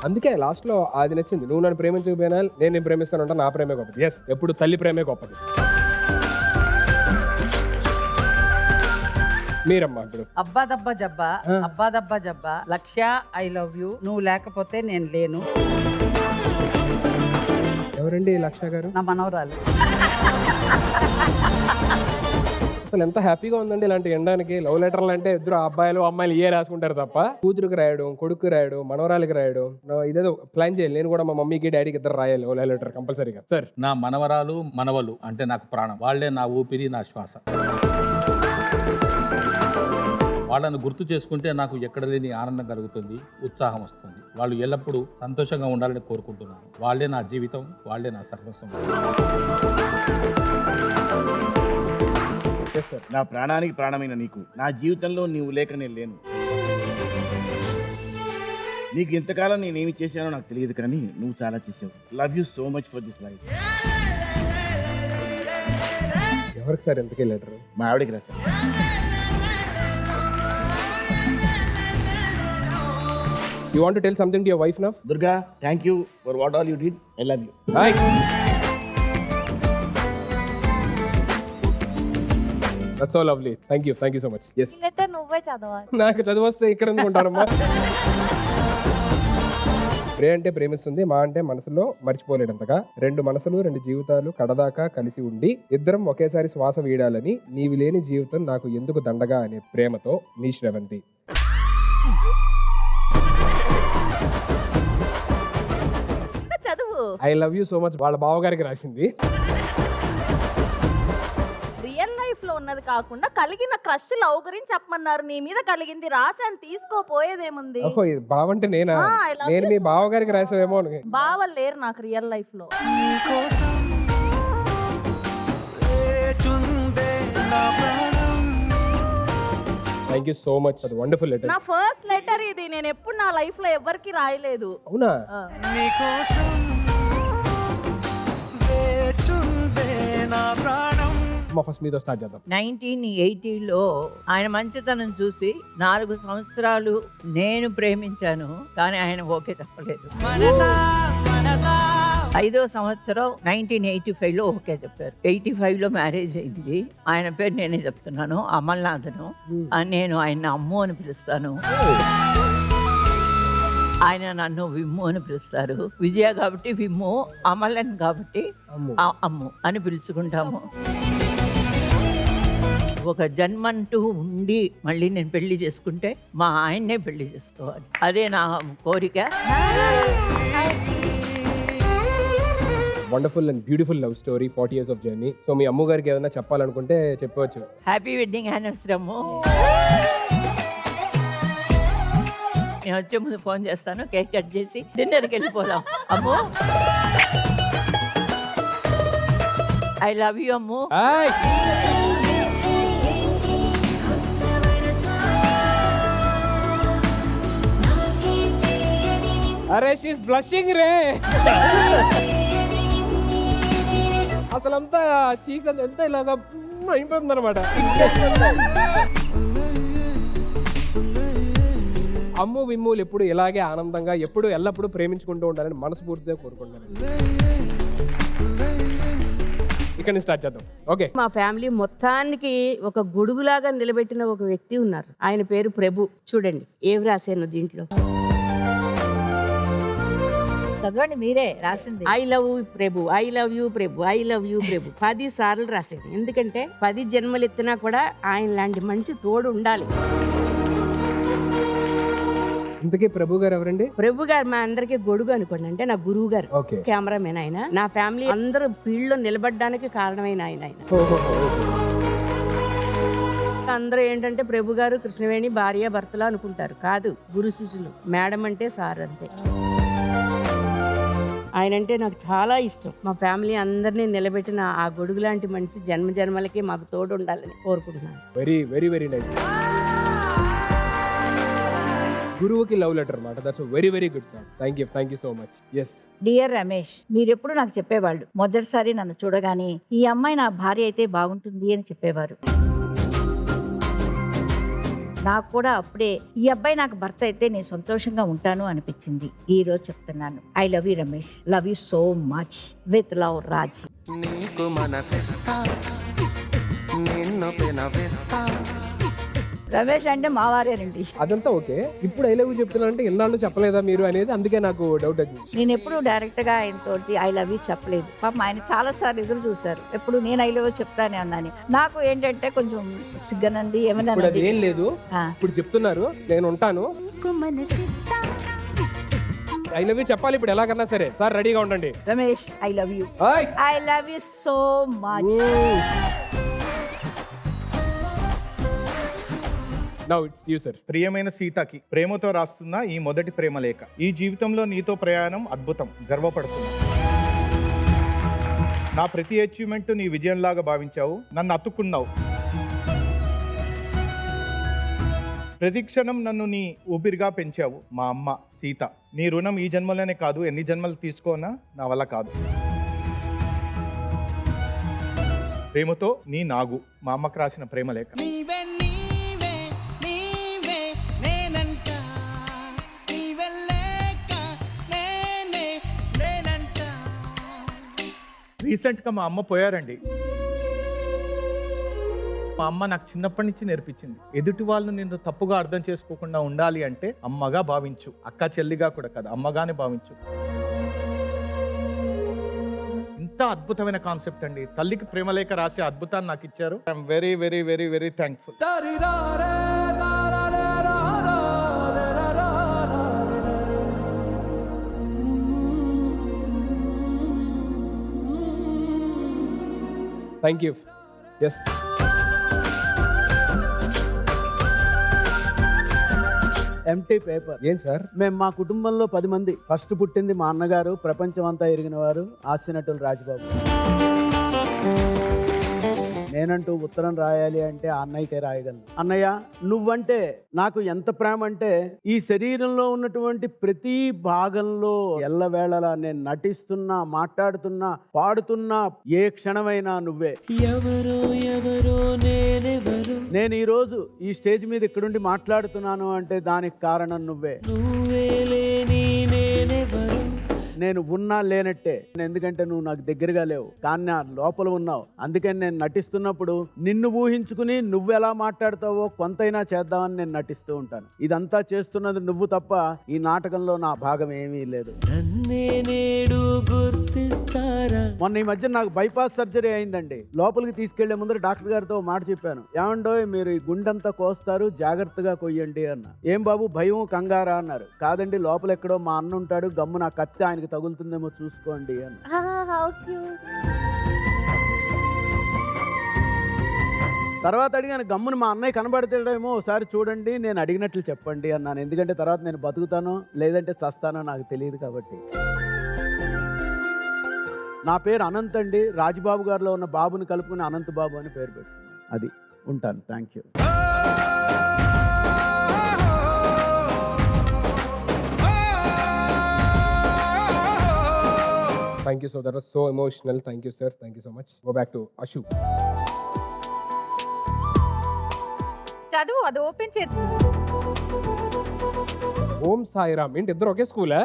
అందుకే లాస్ట్ లో అది నచ్చింది. నువ్వు నన్ను ప్రేమించకపోయినా నేను ప్రేమిస్తానంట, నా ప్రేమే గొప్పది. ఎస్, ఎప్పుడు తల్లి ప్రేమే గొప్పది. మీరమ్మా ఇప్పుడు. అబ్బా దబ్బా జబ్బా, అబ్బా దబ్బా జబ్బా, లక్ష్య ఐ లవ్ యూ, నువ్వు లేకపోతే నేను లేను. ఎవరండి లక్ష గారు? నా మనవరాలు. అసలు ఎంత హ్యాపీగా ఉందండి ఇలాంటి ఎండానికి. లవ్ లెటర్లు అంటే ఇద్దరు అబ్బాయిలు అమ్మాయిలు ఏ రాసుకుంటారు తప్ప, కూతురుకి రాయడం, కొడుకు రాయడం, మనవరాలకి రాయడం. ఇదేదో ప్లాన్ చేయాలి. నేను కూడా మా మమ్మీకి డాడీకి ఇద్దరు రాయాలి లవ్ లెటర్ కంపల్సరీగా. సార్, నా మనవరాలు మనవలు అంటే నాకు ప్రాణం. వాళ్ళే నా ఊపిరి, నా శ్వాస. వాళ్ళను గుర్తు చేసుకుంటే నాకు ఎక్కడ లేని ఆనందం కలుగుతుంది, ఉత్సాహం వస్తుంది. వాళ్ళు ఎల్లప్పుడూ సంతోషంగా ఉండాలని కోరుకుంటున్నాను. వాళ్ళే నా జీవితం, వాళ్ళే నా సర్వస్వం. నా ప్రాణానికి ప్రాణమైన నీకు, నా జీవితంలో నీవు లేక నేను లేను. నీకు ఎంతకాలం నేనేమి చేశానో నాకు తెలియదు, కానీ నువ్వు చాలా చేసావు. Love you so much for this life. ఎవరికి సార్ ఎంతకే లెటర్? మా ఆవిడకి రా sir. You want to tell something to your wife now? Durga, thank you for what all you did. I love you. Bye. That's so lovely. Thank you so much. Yes. Letter నువ్వే చదవాలి. నాకు చదువు వస్తే ఇక్కడ ఎందుకు ఉంటారమ్మా? ప్రే అంటే ప్రేమిస్తుంది, మా అంటే మనసులో మర్చిపోలేడంతగా. రెండు మనసులు, రెండు జీవితాలు కడదాకా కలిసి ఉండి ఇద్దరం ఒకేసారి శ్వాస వీడాలని, నీవి లేని జీవితం నాకు ఎందుకు దండగా అనే ప్రేమతో, నీ Sravanthi. I love you so much వాళ్ళ బావగారికి రాసింది. రియల్ లైఫ్ లో ఉన్నది కాకుండా కలిగిన క్రష్ లవ్ గురించి చెప్పమన్నారు. నీ మీద కలిగింది రాసాను, తీసుకోపోయేదేముంది. ఓహో, ఇది బావంటే నేనా? నేను మీ బావగారికి రాసావేమో. బావలు లేరు నాకు రియల్ లైఫ్ లో. థ్యాంక్ యూ సో మచ్ అది వండర్ఫుల్ లెటర్. నా ఫస్ట్ లెటర్ ఇది. నేను ఎప్పుడు నా లైఫ్ లో ఎవరికి రాయలేదు. అవునా? ఫస్ట్ మీతో స్టార్ట్ చేద్దాం. 1980లో ఆయన మంచితనం చూసి 4 సంవత్సరాలు నేను ప్రేమించాను, కానీ ఆయన ఓకే చెప్పలేదు. 5వ సంవత్సరం 1985లో ఓకే చెప్పారు. 85లో మ్యారేజ్ అయింది. ఆయన పేరు నేనే చెప్తున్నాను, అమల్నాథను. నేను ఆయన అమ్ము అని పిలుస్తాను, ఆయన నన్ను విమ్ము అని పిలుస్తారు. విజయ కాబట్టి విమ్ము, అమలన్ కాబట్టి అమ్ము అని పిలుచుకుంటాము. ఒక జన్మంటూ ఉండి మళ్ళీ నేను పెళ్లి చేసుకుంటే మా ఆయన్నే పెళ్లి చేసుకోవాలి, అదే నా కోరిక. Wonderful and beautiful love story, 40 years of journey. So మీ అమ్మ గారికి ఏదైనా చెప్పాలనుకుంటే చెప్పవచ్చు. Happy wedding anniversary Ammu. నేను వచ్చే ముందు ఫోన్ చేస్తాను, కేక్ కట్ చేసి డిన్నర్కి వెళ్ళిపోదాం. అమ్ము, ఐ లవ్ యూ అమ్ము. అరే షీస్ బ్లషింగ్ రే. అసలంతా చీజ్ ఎంత ఇలాగా అయిపోయింది అనమాట. అమ్ము విమ్ములు ఎప్పుడు ఇలాగే ఆనందంగా ఎప్పుడు ఎల్లప్పుడూ ప్రేమించుకుంటూ ఉండాలని మనస్ఫూర్తిగా కోరుకుంటాను. ఇక్కడ నుంచి స్టార్ట్ చేద్దాం. ఓకే. మా ఫ్యామిలీ మొత్తానికి ఒక గొడుగులాగా నిలబెట్టిన ఒక వ్యక్తి ఉన్నారు. ఆయన పేరు ప్రభు. చూడండి ఏం రాశాను దీంట్లో. చదవండి, మీరే రాసింది. I love you Prabhu, I love you Prabhu, I love you Prabhu 10 సార్లు రాశాను. ఎందుకంటే 10 జన్మలు ఎత్తినా కూడా ఆయన లాంటి మంచి తోడు ఉండాలి. ఇంతకీ ప్రభు గారు ఎవరండి? ప్రభు గారు మా అందరికి గొడుగు అనుకోండి, అంటే నా గురువు గారు, కెమెరామెన్ ఆయన. నా ఫ్యామిలీ అందరూ ఫీల్డ్ లో నిలబడడానికి కారణమైన ఆయన. అందరూ ఏంటంటే ప్రభు గారు కృష్ణవేణి భార్య భర్తలు అనుకుంటారు. కాదు, గురు శిష్యులు. మేడం అంటే సార్ అంతే. ఆయన అంటే నాకు చాలా ఇష్టం. మా ఫ్యామిలీ అందరినీ నిలబెట్టిన ఆ గొడుగు లాంటి మనిషి జన్మ జన్మలకి మాకు తోడు ఉండాలని కోరుకుంటున్నాను. Very very very nice. గురువుకి లవ్ లెటర్ అన్నమాట. That's very very good. Thank you so much. Yes. Dear Ramesh, మీరెప్పుడు నాకు చెప్పేవాళ్ళు, మొదటిసారి నన్ను చూడగానే ఈ అమ్మాయి నా భార్య అయితే బాగుంటుంది అని చెప్పేవారు. నాకు కూడా అప్పుడే ఈ అబ్బాయి నాకు భర్త అయితే నేను సంతోషంగా ఉంటాను అనిపించింది. ఈ రోజు చెప్తున్నాను, I love you Ramesh, love you so much, with love Raj. నీకు మనసిస్తా, నిన్ను పెనవేస్తా. రమేష్ అంటే మా వారేనండి. అదంతా ఓకే. ఇప్పుడు ఐ లవ్ యూ చెప్తున్నానంటే ఎన్నాళ్ళు చెప్పలేదా మీరు అనేది, అందుకే నాకు డౌట్ వచ్చింది. నేను ఎప్పుడు డైరెక్ట్ గా ఆయనతో ఐ లవ్ యూ చెప్పలేదు. పాపం ఆయన చాలా సార్లు ఎదురు చూశారు ఎప్పుడు నేను ఐ లవ్ యూ చెప్తానే అన్నాను. నాకు ఏంటంటే కొంచెం సిగ్గనండి ఏమైనా. ఏం లేదు, ఇప్పుడు చెప్తున్నారు, నేను ఉంటాను. ఐ లవ్ యూ చెప్పాలి ఇప్పుడు ఎలాగన్నా సరే. సార్ రెడీగా ఉండండి. Ramesh, I love you, I love you so much. ప్రియమైన సీతకి ప్రేమతో రాస్తున్న ఈ మొదటి ప్రేమ లేఖ. ఈ జీవితంలో నీతో ప్రయాణం అద్భుతం, గర్వపడుతున్నా. నా ప్రతి అచీవ్మెంట్ నీ విజయంలాగా భావించావు, నన్ను అతుక్కున్నావు. ప్రతి క్షణం నన్ను నీ ఊపిరిగా పెంచావు. మా అమ్మ సీత, నీ రుణం ఈ జన్మలోనే కాదు, ఎన్ని జన్మలు తీసుకోనా నా వల్ల కాదు. ప్రేమతో నీ నాగు. మా అమ్మకు రాసిన ప్రేమ లేఖ. రీసెంట్గా మా అమ్మ పోయారండి. మా అమ్మ నాకు చిన్నప్పటి నుంచి నేర్పించింది, ఎదుటి వాళ్ళని నిన్ను తప్పుగా అర్థం చేసుకోకుండా ఉండాలి అంటే అమ్మగా భావించు, అక్క చెల్లిగా కూడా కాదు, అమ్మగానే భావించు. ఇంత అద్భుతమైన కాన్సెప్ట్ అండి. తల్లికి ప్రేమలేఖ రాసే అద్భుతాన్ని నాకు ఇచ్చారు. I'm very very very very thankful. Thank you. Yes. Empty paper. ఏం సార్? మేము మా కుటుంబంలో 10 మంది. ఫస్ట్ పుట్టింది మా అన్నగారు, ప్రపంచం అంతా ఎరిగిన వారు, హాస్యనటులు రాజబాబు. నేనంటూ ఉత్తరం రాయాలి అంటే ఆ అన్నయ్యకే రాయగలను. అన్నయ్య, నువ్వంటే నాకు ఎంత ప్రేమ అంటే ఈ శరీరంలో ఉన్నటువంటి ప్రతి భాగంలో ఎల్లవేళలా నేను నటిస్తున్నా, మాట్లాడుతున్నా, పాడుతున్నా ఏ క్షణమైనా నువ్వే. నేను ఈ రోజు ఈ స్టేజ్ మీద ఇక్కడుండి మాట్లాడుతున్నాను అంటే దానికి కారణం నువ్వే. నేను ఉన్నా లేనట్టే, ఎందుకంటే నువ్వు నాకు దగ్గరగా లేవు, కానీ నా లోపల ఉన్నావు. అందుకని నేను నటిస్తున్నప్పుడు నిన్ను ఊహించుకుని నువ్వెలా మాట్లాడతావో కొంతైనా చేద్దామని నేను నటిస్తూ ఉంటాను. ఇదంతా చేస్తున్నది నువ్వు తప్ప ఈ నాటకంలో నా భాగం ఏమీ లేదు. మొన్న ఈ మధ్య నాకు బైపాస్ సర్జరీ అయిందండి. లోపలికి తీసుకెళ్లే ముందర డాక్టర్ గారితో మాట చెప్పాను. ఏమండో మీరు ఈ గుండెంతా కోస్తారు, జాగ్రత్తగా కొయ్యండి అన్న. ఏం బాబు భయం కంగారా అన్నారు. కాదండి, లోపల ఎక్కడో మా అన్న ఉంటాడు, గమ్ము నా కత్తి ఆయనకి తగులుతుందేమో చూసుకోండి అని. తర్వాత అడిగాను, గమ్మును మా అన్నయ్య కనబడతాడేమో ఒకసారి చూడండి, నేను అడిగినట్లు చెప్పండి అన్నాను. ఎందుకంటే తర్వాత నేను బతుకుతానో లేదంటే చస్తానో నాకు తెలియదు కాబట్టి. నా పేరు అనంత్ అండి. రాజబాబు గారిలో ఉన్న బాబుని కలుపుకుని అనంత్ బాబు అని పేరు పెట్టుకున్నాను. అది ఉంటాను. Thank you. Thank you, so that was so emotional. Thank you, sir. Thank you so much. Go back to Ashu. చదువు అది ఓపెన్ చేసి. ఓం సాయిరామ్. ఏంటి ఇద్దరు ఒకే స్కూలా?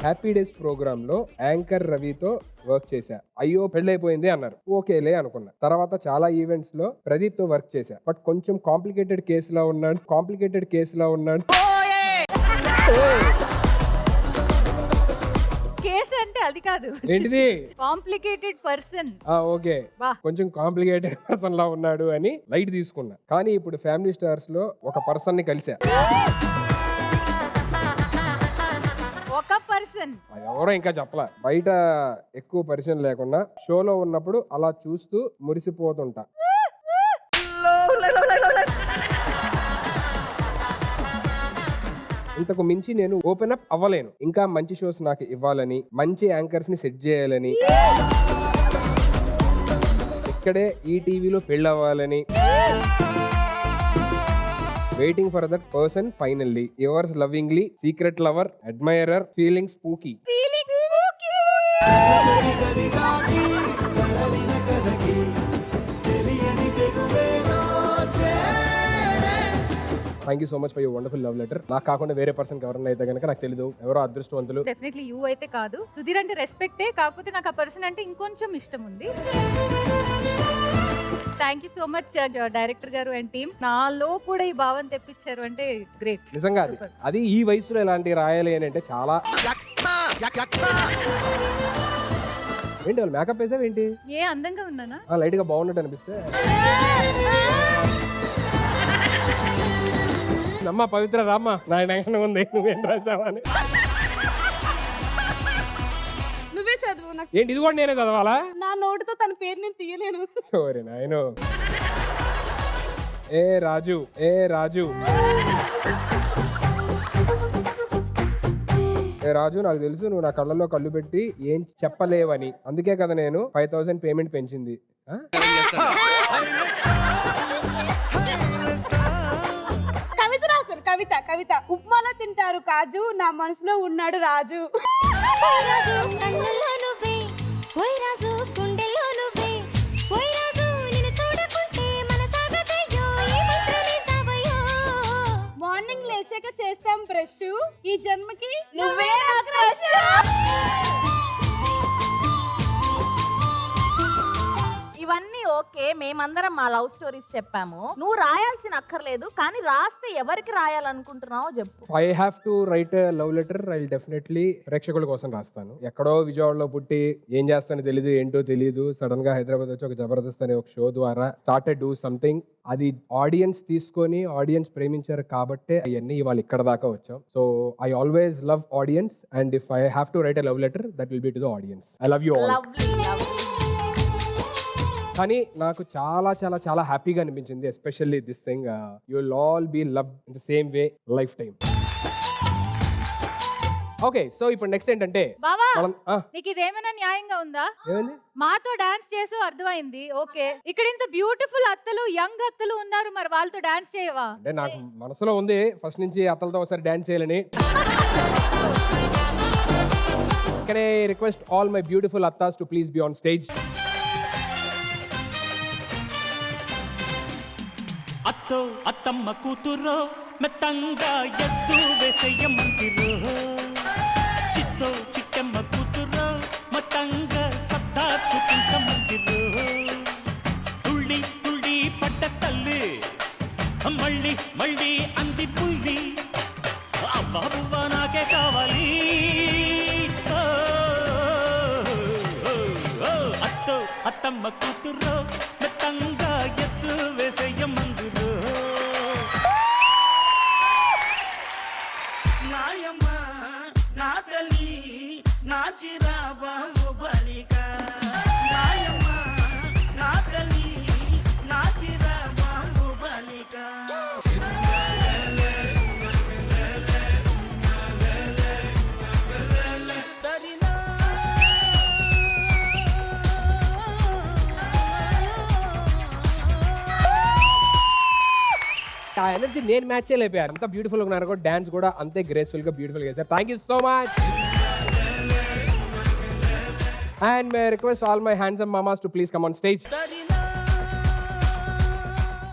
హ్యాపీ డేస్ ప్రోగ్రామ్ లో యాంకర్ రవితో వర్క్ చేశా. అయ్యో పెళ్ళైపోయింది అన్నారు. ఓకేలే అనుకున్నా. తర్వాత చాలా ఈవెంట్స్ లో ప్రదీప్ తో వర్క్ చేశా. బట్ కొంచెం కాంప్లికేటెడ్ కేసులా ఉన్నాడు. కేసు అంటే అది కాదు. ఏంటిది? Complicated person. ఓకే, కొంచెం కాంప్లికేటెడ్ పర్సన్ లా ఉన్నాడు అని లైట్ తీసుకున్నా. కానీ ఇప్పుడు ఫ్యామిలీ స్టార్స్ లో ఒక పర్సన్ ని కలిసా. ఒక పర్సన్ ఎవరో ఇంకా చెప్పలా. బయట ఎక్కువ పరిచయం లేకుండా షోలో ఉన్నప్పుడు అలా చూస్తూ మురిసిపోతుంటా. ఇంతకు మించి నేను ఓపెన్ అప్ అవ్వలేను. ఇంకా మంచి షోస్ నాకు ఇవ్వాలని, మంచి యాంకర్స్ ని సెట్ చేయాలని, ఇక్కడే ఈ టీవీలో పెళ్ళవ్వాలని. Waiting for that person finally. Yours lovingly, secret lover, admirer, feeling spooky. Thank you so much for your wonderful love letter. నాకు కాకుండా వేరే పర్సన్ ఎవరైనా అయితే కనుక నాకు తెలియదు, ఎవరో అదృష్టవంతులు. డెఫినెట్లీ యూ అయితే కాదు. సుధీర్ అంటే రెస్పెక్టే, కాకపోతే నాకు ఆ పర్సన్ అంటే ఇంకొంచెం ఇష్టం ఉంది. Thank you so much director గారు అండ్ టీమ్. నాలో కూడా ఈ భావం తెప్పించారు అంటే గ్రేట్. నిజంగా అది ఈ వయసులో ఎలాంటి రాయాలి అని అంటే చాలా. ఏంటి వాళ్ళు మేకప్ వేసావు ఏంటి? ఏ అందంగా ఉన్నానా? లైట్ గా బాగున్నట్టు అనిపిస్తే. అమ్మ పవిత్ర రామ్మ, నా నగన ఉంది, నువ్వేం రాసావా అని. నువ్వే చదువు. ఏంటి ఇది కూడా నేనే చదవాలా? నా నోటితో తన పేరు నేను తీయలేను. ఓరే నాయనో. ఏ రాజు. నాకు తెలుసు నువ్వు నా కళ్ళలో కళ్ళు పెట్టి ఏం చెప్పలేవని. అందుకే కదా నేను 5,000 పేమెంట్ పెంచింది. కవిత ఉప్మాలో తింటారు కాజు, నా మనసులో ఉన్నాడు రాజు. మార్నింగ్ లేచాక చేస్తాం బ్రష్, ఈ జన్మకి నువ్వే నా క్రష్. ఇవన్నీ ఓకే, మేమందరం మా లవ్ స్టోరీస్ చెప్పాము. నువ్వు రాయాల్సిన అక్కర్లేదు, కానీ రాస్తే ఎవరికి రాయాలనుకుంటున్నావో చెప్పు. I have to right love letter. I definitely ప్రేక్షకుల కోసం రాస్తాను. ఎక్కడో విజయవాడలో పుట్టి ఏం చేస్తానో తెలీదు, ఏంటో తెలీదు, సడన్ గా హైదరాబాద్ వచ్చి ఒక జబర్దస్త్ అనే ఒక షో ద్వారా స్టార్టెడ్ డూ సంథింగ్. అది ఆడియన్స్ తీసుకొని ఆడియన్స్ ప్రేమించారు కాబట్టే అవన్నీ ఇవాళ ఇక్కడ దాకా వచ్చాం. So I always love audience and if I have to write a love letter that will be to the audience. I love you all. కానీ నాకు చాలా చాలా చాలా హ్యాపీగా అనిపించింది. Especially this thing, you will all be love in the same way life time. Okay so ఇప్పుడు next ఏంటంటే బావా మనం నీకు ఇదేమైనా న్యాయంగా ఉందా? ఏమైంది? మాతో డాన్స్ చేసి అర్థమైంది. ఓకే, ఇక్కడ ఇంత బ్యూటిఫుల్ అత్తలు, యంగ్ అత్తలు ఉన్నారు, మరి వాళ్ళతో డాన్స్ చేయవా? అంటే నాకు మనసులో ఉంది ఫస్ట్ నుంచి అత్తలతో ఒకసారి డాన్స్ చేయాలని. Can I request all my beautiful attas to please be on stage? అత్తో అత్తమ్మ కూతురో మెత్తంగా ఎత్తు వేసేయమంటిరో చిత్తో చిట్టమ్మ కూతురో మతంగా సత్తా చూపించమంటిరో తుళ్ళి తుళ్ళి పడ్డ తల్లి మళ్ళీ మళ్ళీ అంది పుల్లి అబ్బా బువ్వ నాకే కావాలి అత్తో అత్తమ్మ కూతురో మెత్తంగా ఎత్తు వేసేయమంటిరో నాయమ్మ నా తల్లి నా చిరాబాబు బలిక నాయమ్మ నా తల్లి నా చిరాబాబు బలిక ఆ ఎనర్జీ నేను మ్యాచ్ చేయలేకపోయాను. అంత బ్యూటిఫుల్ ఉన్నారు కూడా, డాన్స్ కూడా అంతే గ్రేస్ఫుల్ గా బ్యూటిఫుల్ గా చేశారు. Thank you so much. And may request all my handsome మామాస్ to please come on stage.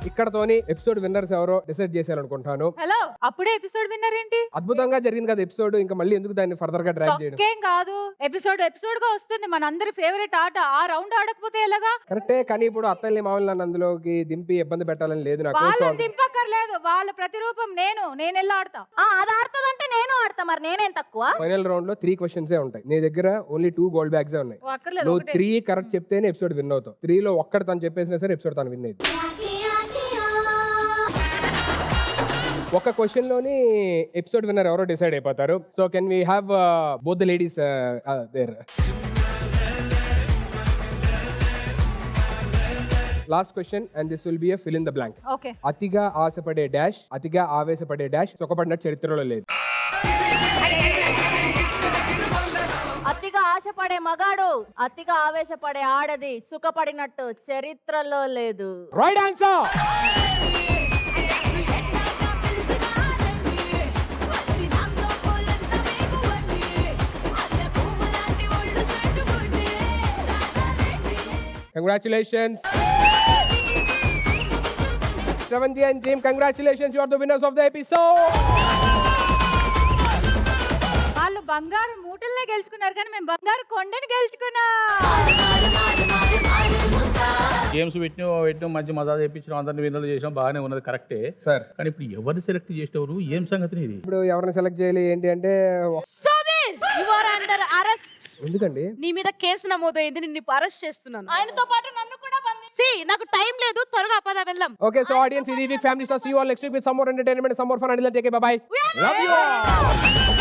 ఇక్కడతోని ఎపిసోడ్ విన్నర్స్ ఎవరో డిసైడ్ చేశారనుకుంటాను. హలో, అప్పుడే ఎపిసోడ్ విన్నర్ ఏంటి? అద్భుతంగా జరిగింది కదా ఎపిసోడ్, ఇంకా మళ్ళీ ఎందుకు దాన్ని ఫర్దర్ గా డ్రాగ్ చేయడం? ఏం కాదు, ఎపిసోడ్ ఎపిసోడ్ గా వస్తుంది. మన అందరి ఫేవరెట్ ఆట. ఆ రౌండ్ ఆడకపోతే ఎలాగా? కరెక్టే, కానీ ఇప్పుడు అత్తల్ని మామూలు నన్ను అందులోకి దింపి ఇబ్బంది పెట్టాలని లేదు నాకు. వాళ్ళని దింపక్కర్లేదు, వాళ్ళ ప్రతిరూపం నేను వెళ్ళి ఆడతా. అది ఆడుతుందంటే నేను ఆడతా, మరి నేనేం తక్కువ? ఫైనల్ రౌండ్ లో 3 క్వశ్చన్స్ ఉంటాయి. నీ దగ్గర ఓన్లీ 2 గోల్డ్ బ్యాగ్స్ ఉన్నాయి. అక్కర్లేదు, నువ్వు ఒకటే. 3 కరెక్ట్ చెప్తేనే ఎపిసోడ్ విన్ అవుతావు. 3 లో ఒక్కటి తను చెప్పేసినా సరే ఎపిసోడ్ తను విన్ అయింది. ఒక క్వశ్చన్ లోని ఎపిసోడ్ విన్నర్ ఎవరో డిసైడ్ అయిపోతారు. So can we have both the ladies there. Last question and this will be a fill in the blank. Okay. అతిగా ఆశపడే డాష్, అతిగా ఆవేశపడే డాష్, సుఖపడినట్టు చరిత్రలో లేదు. అతిగా ఆశపడే మగాడు, అతిగా ఆవేశపడే ఆడది, సుఖపడినట్టు చరిత్రలో లేదు. Right answer. Congratulations. Shravanti and Jim, congratulations. You are the winners of the episode. వాళ్ళు బంగారు మూటల్నే గెలుచుకున్నారు, కానీ మేము బంగారు కొండని గెలుచుకున్నాం. గేమ్స్ పెట్టిన మంచి మజా చేయించడం, అందరిని విన్నర్లు చేసాం, బాగానే ఉన్నది, కరెక్టే సార్. కానీ ఇప్పుడు ఎవరిని సెలెక్ట్ చేసేవారు, ఏం సంగతి ఇది? ఇప్పుడు ఎవరిని సెలెక్ట్ చేయాలి ఏంటి అంటే, ఎందుకండి నీ మీద కేసు నమోదైంది, నిన్ను అరెస్ట్ చేస్తున్నాను. ఆయనతో పాటు నన్ను కూడా నాకు టైం లేదు, త్వరగా పద వెళ్దాం. Okay, so audience, this is Week Family Star. See you all next week with some more entertainment and some more fun. Until then, take care. Bye bye. Love you all.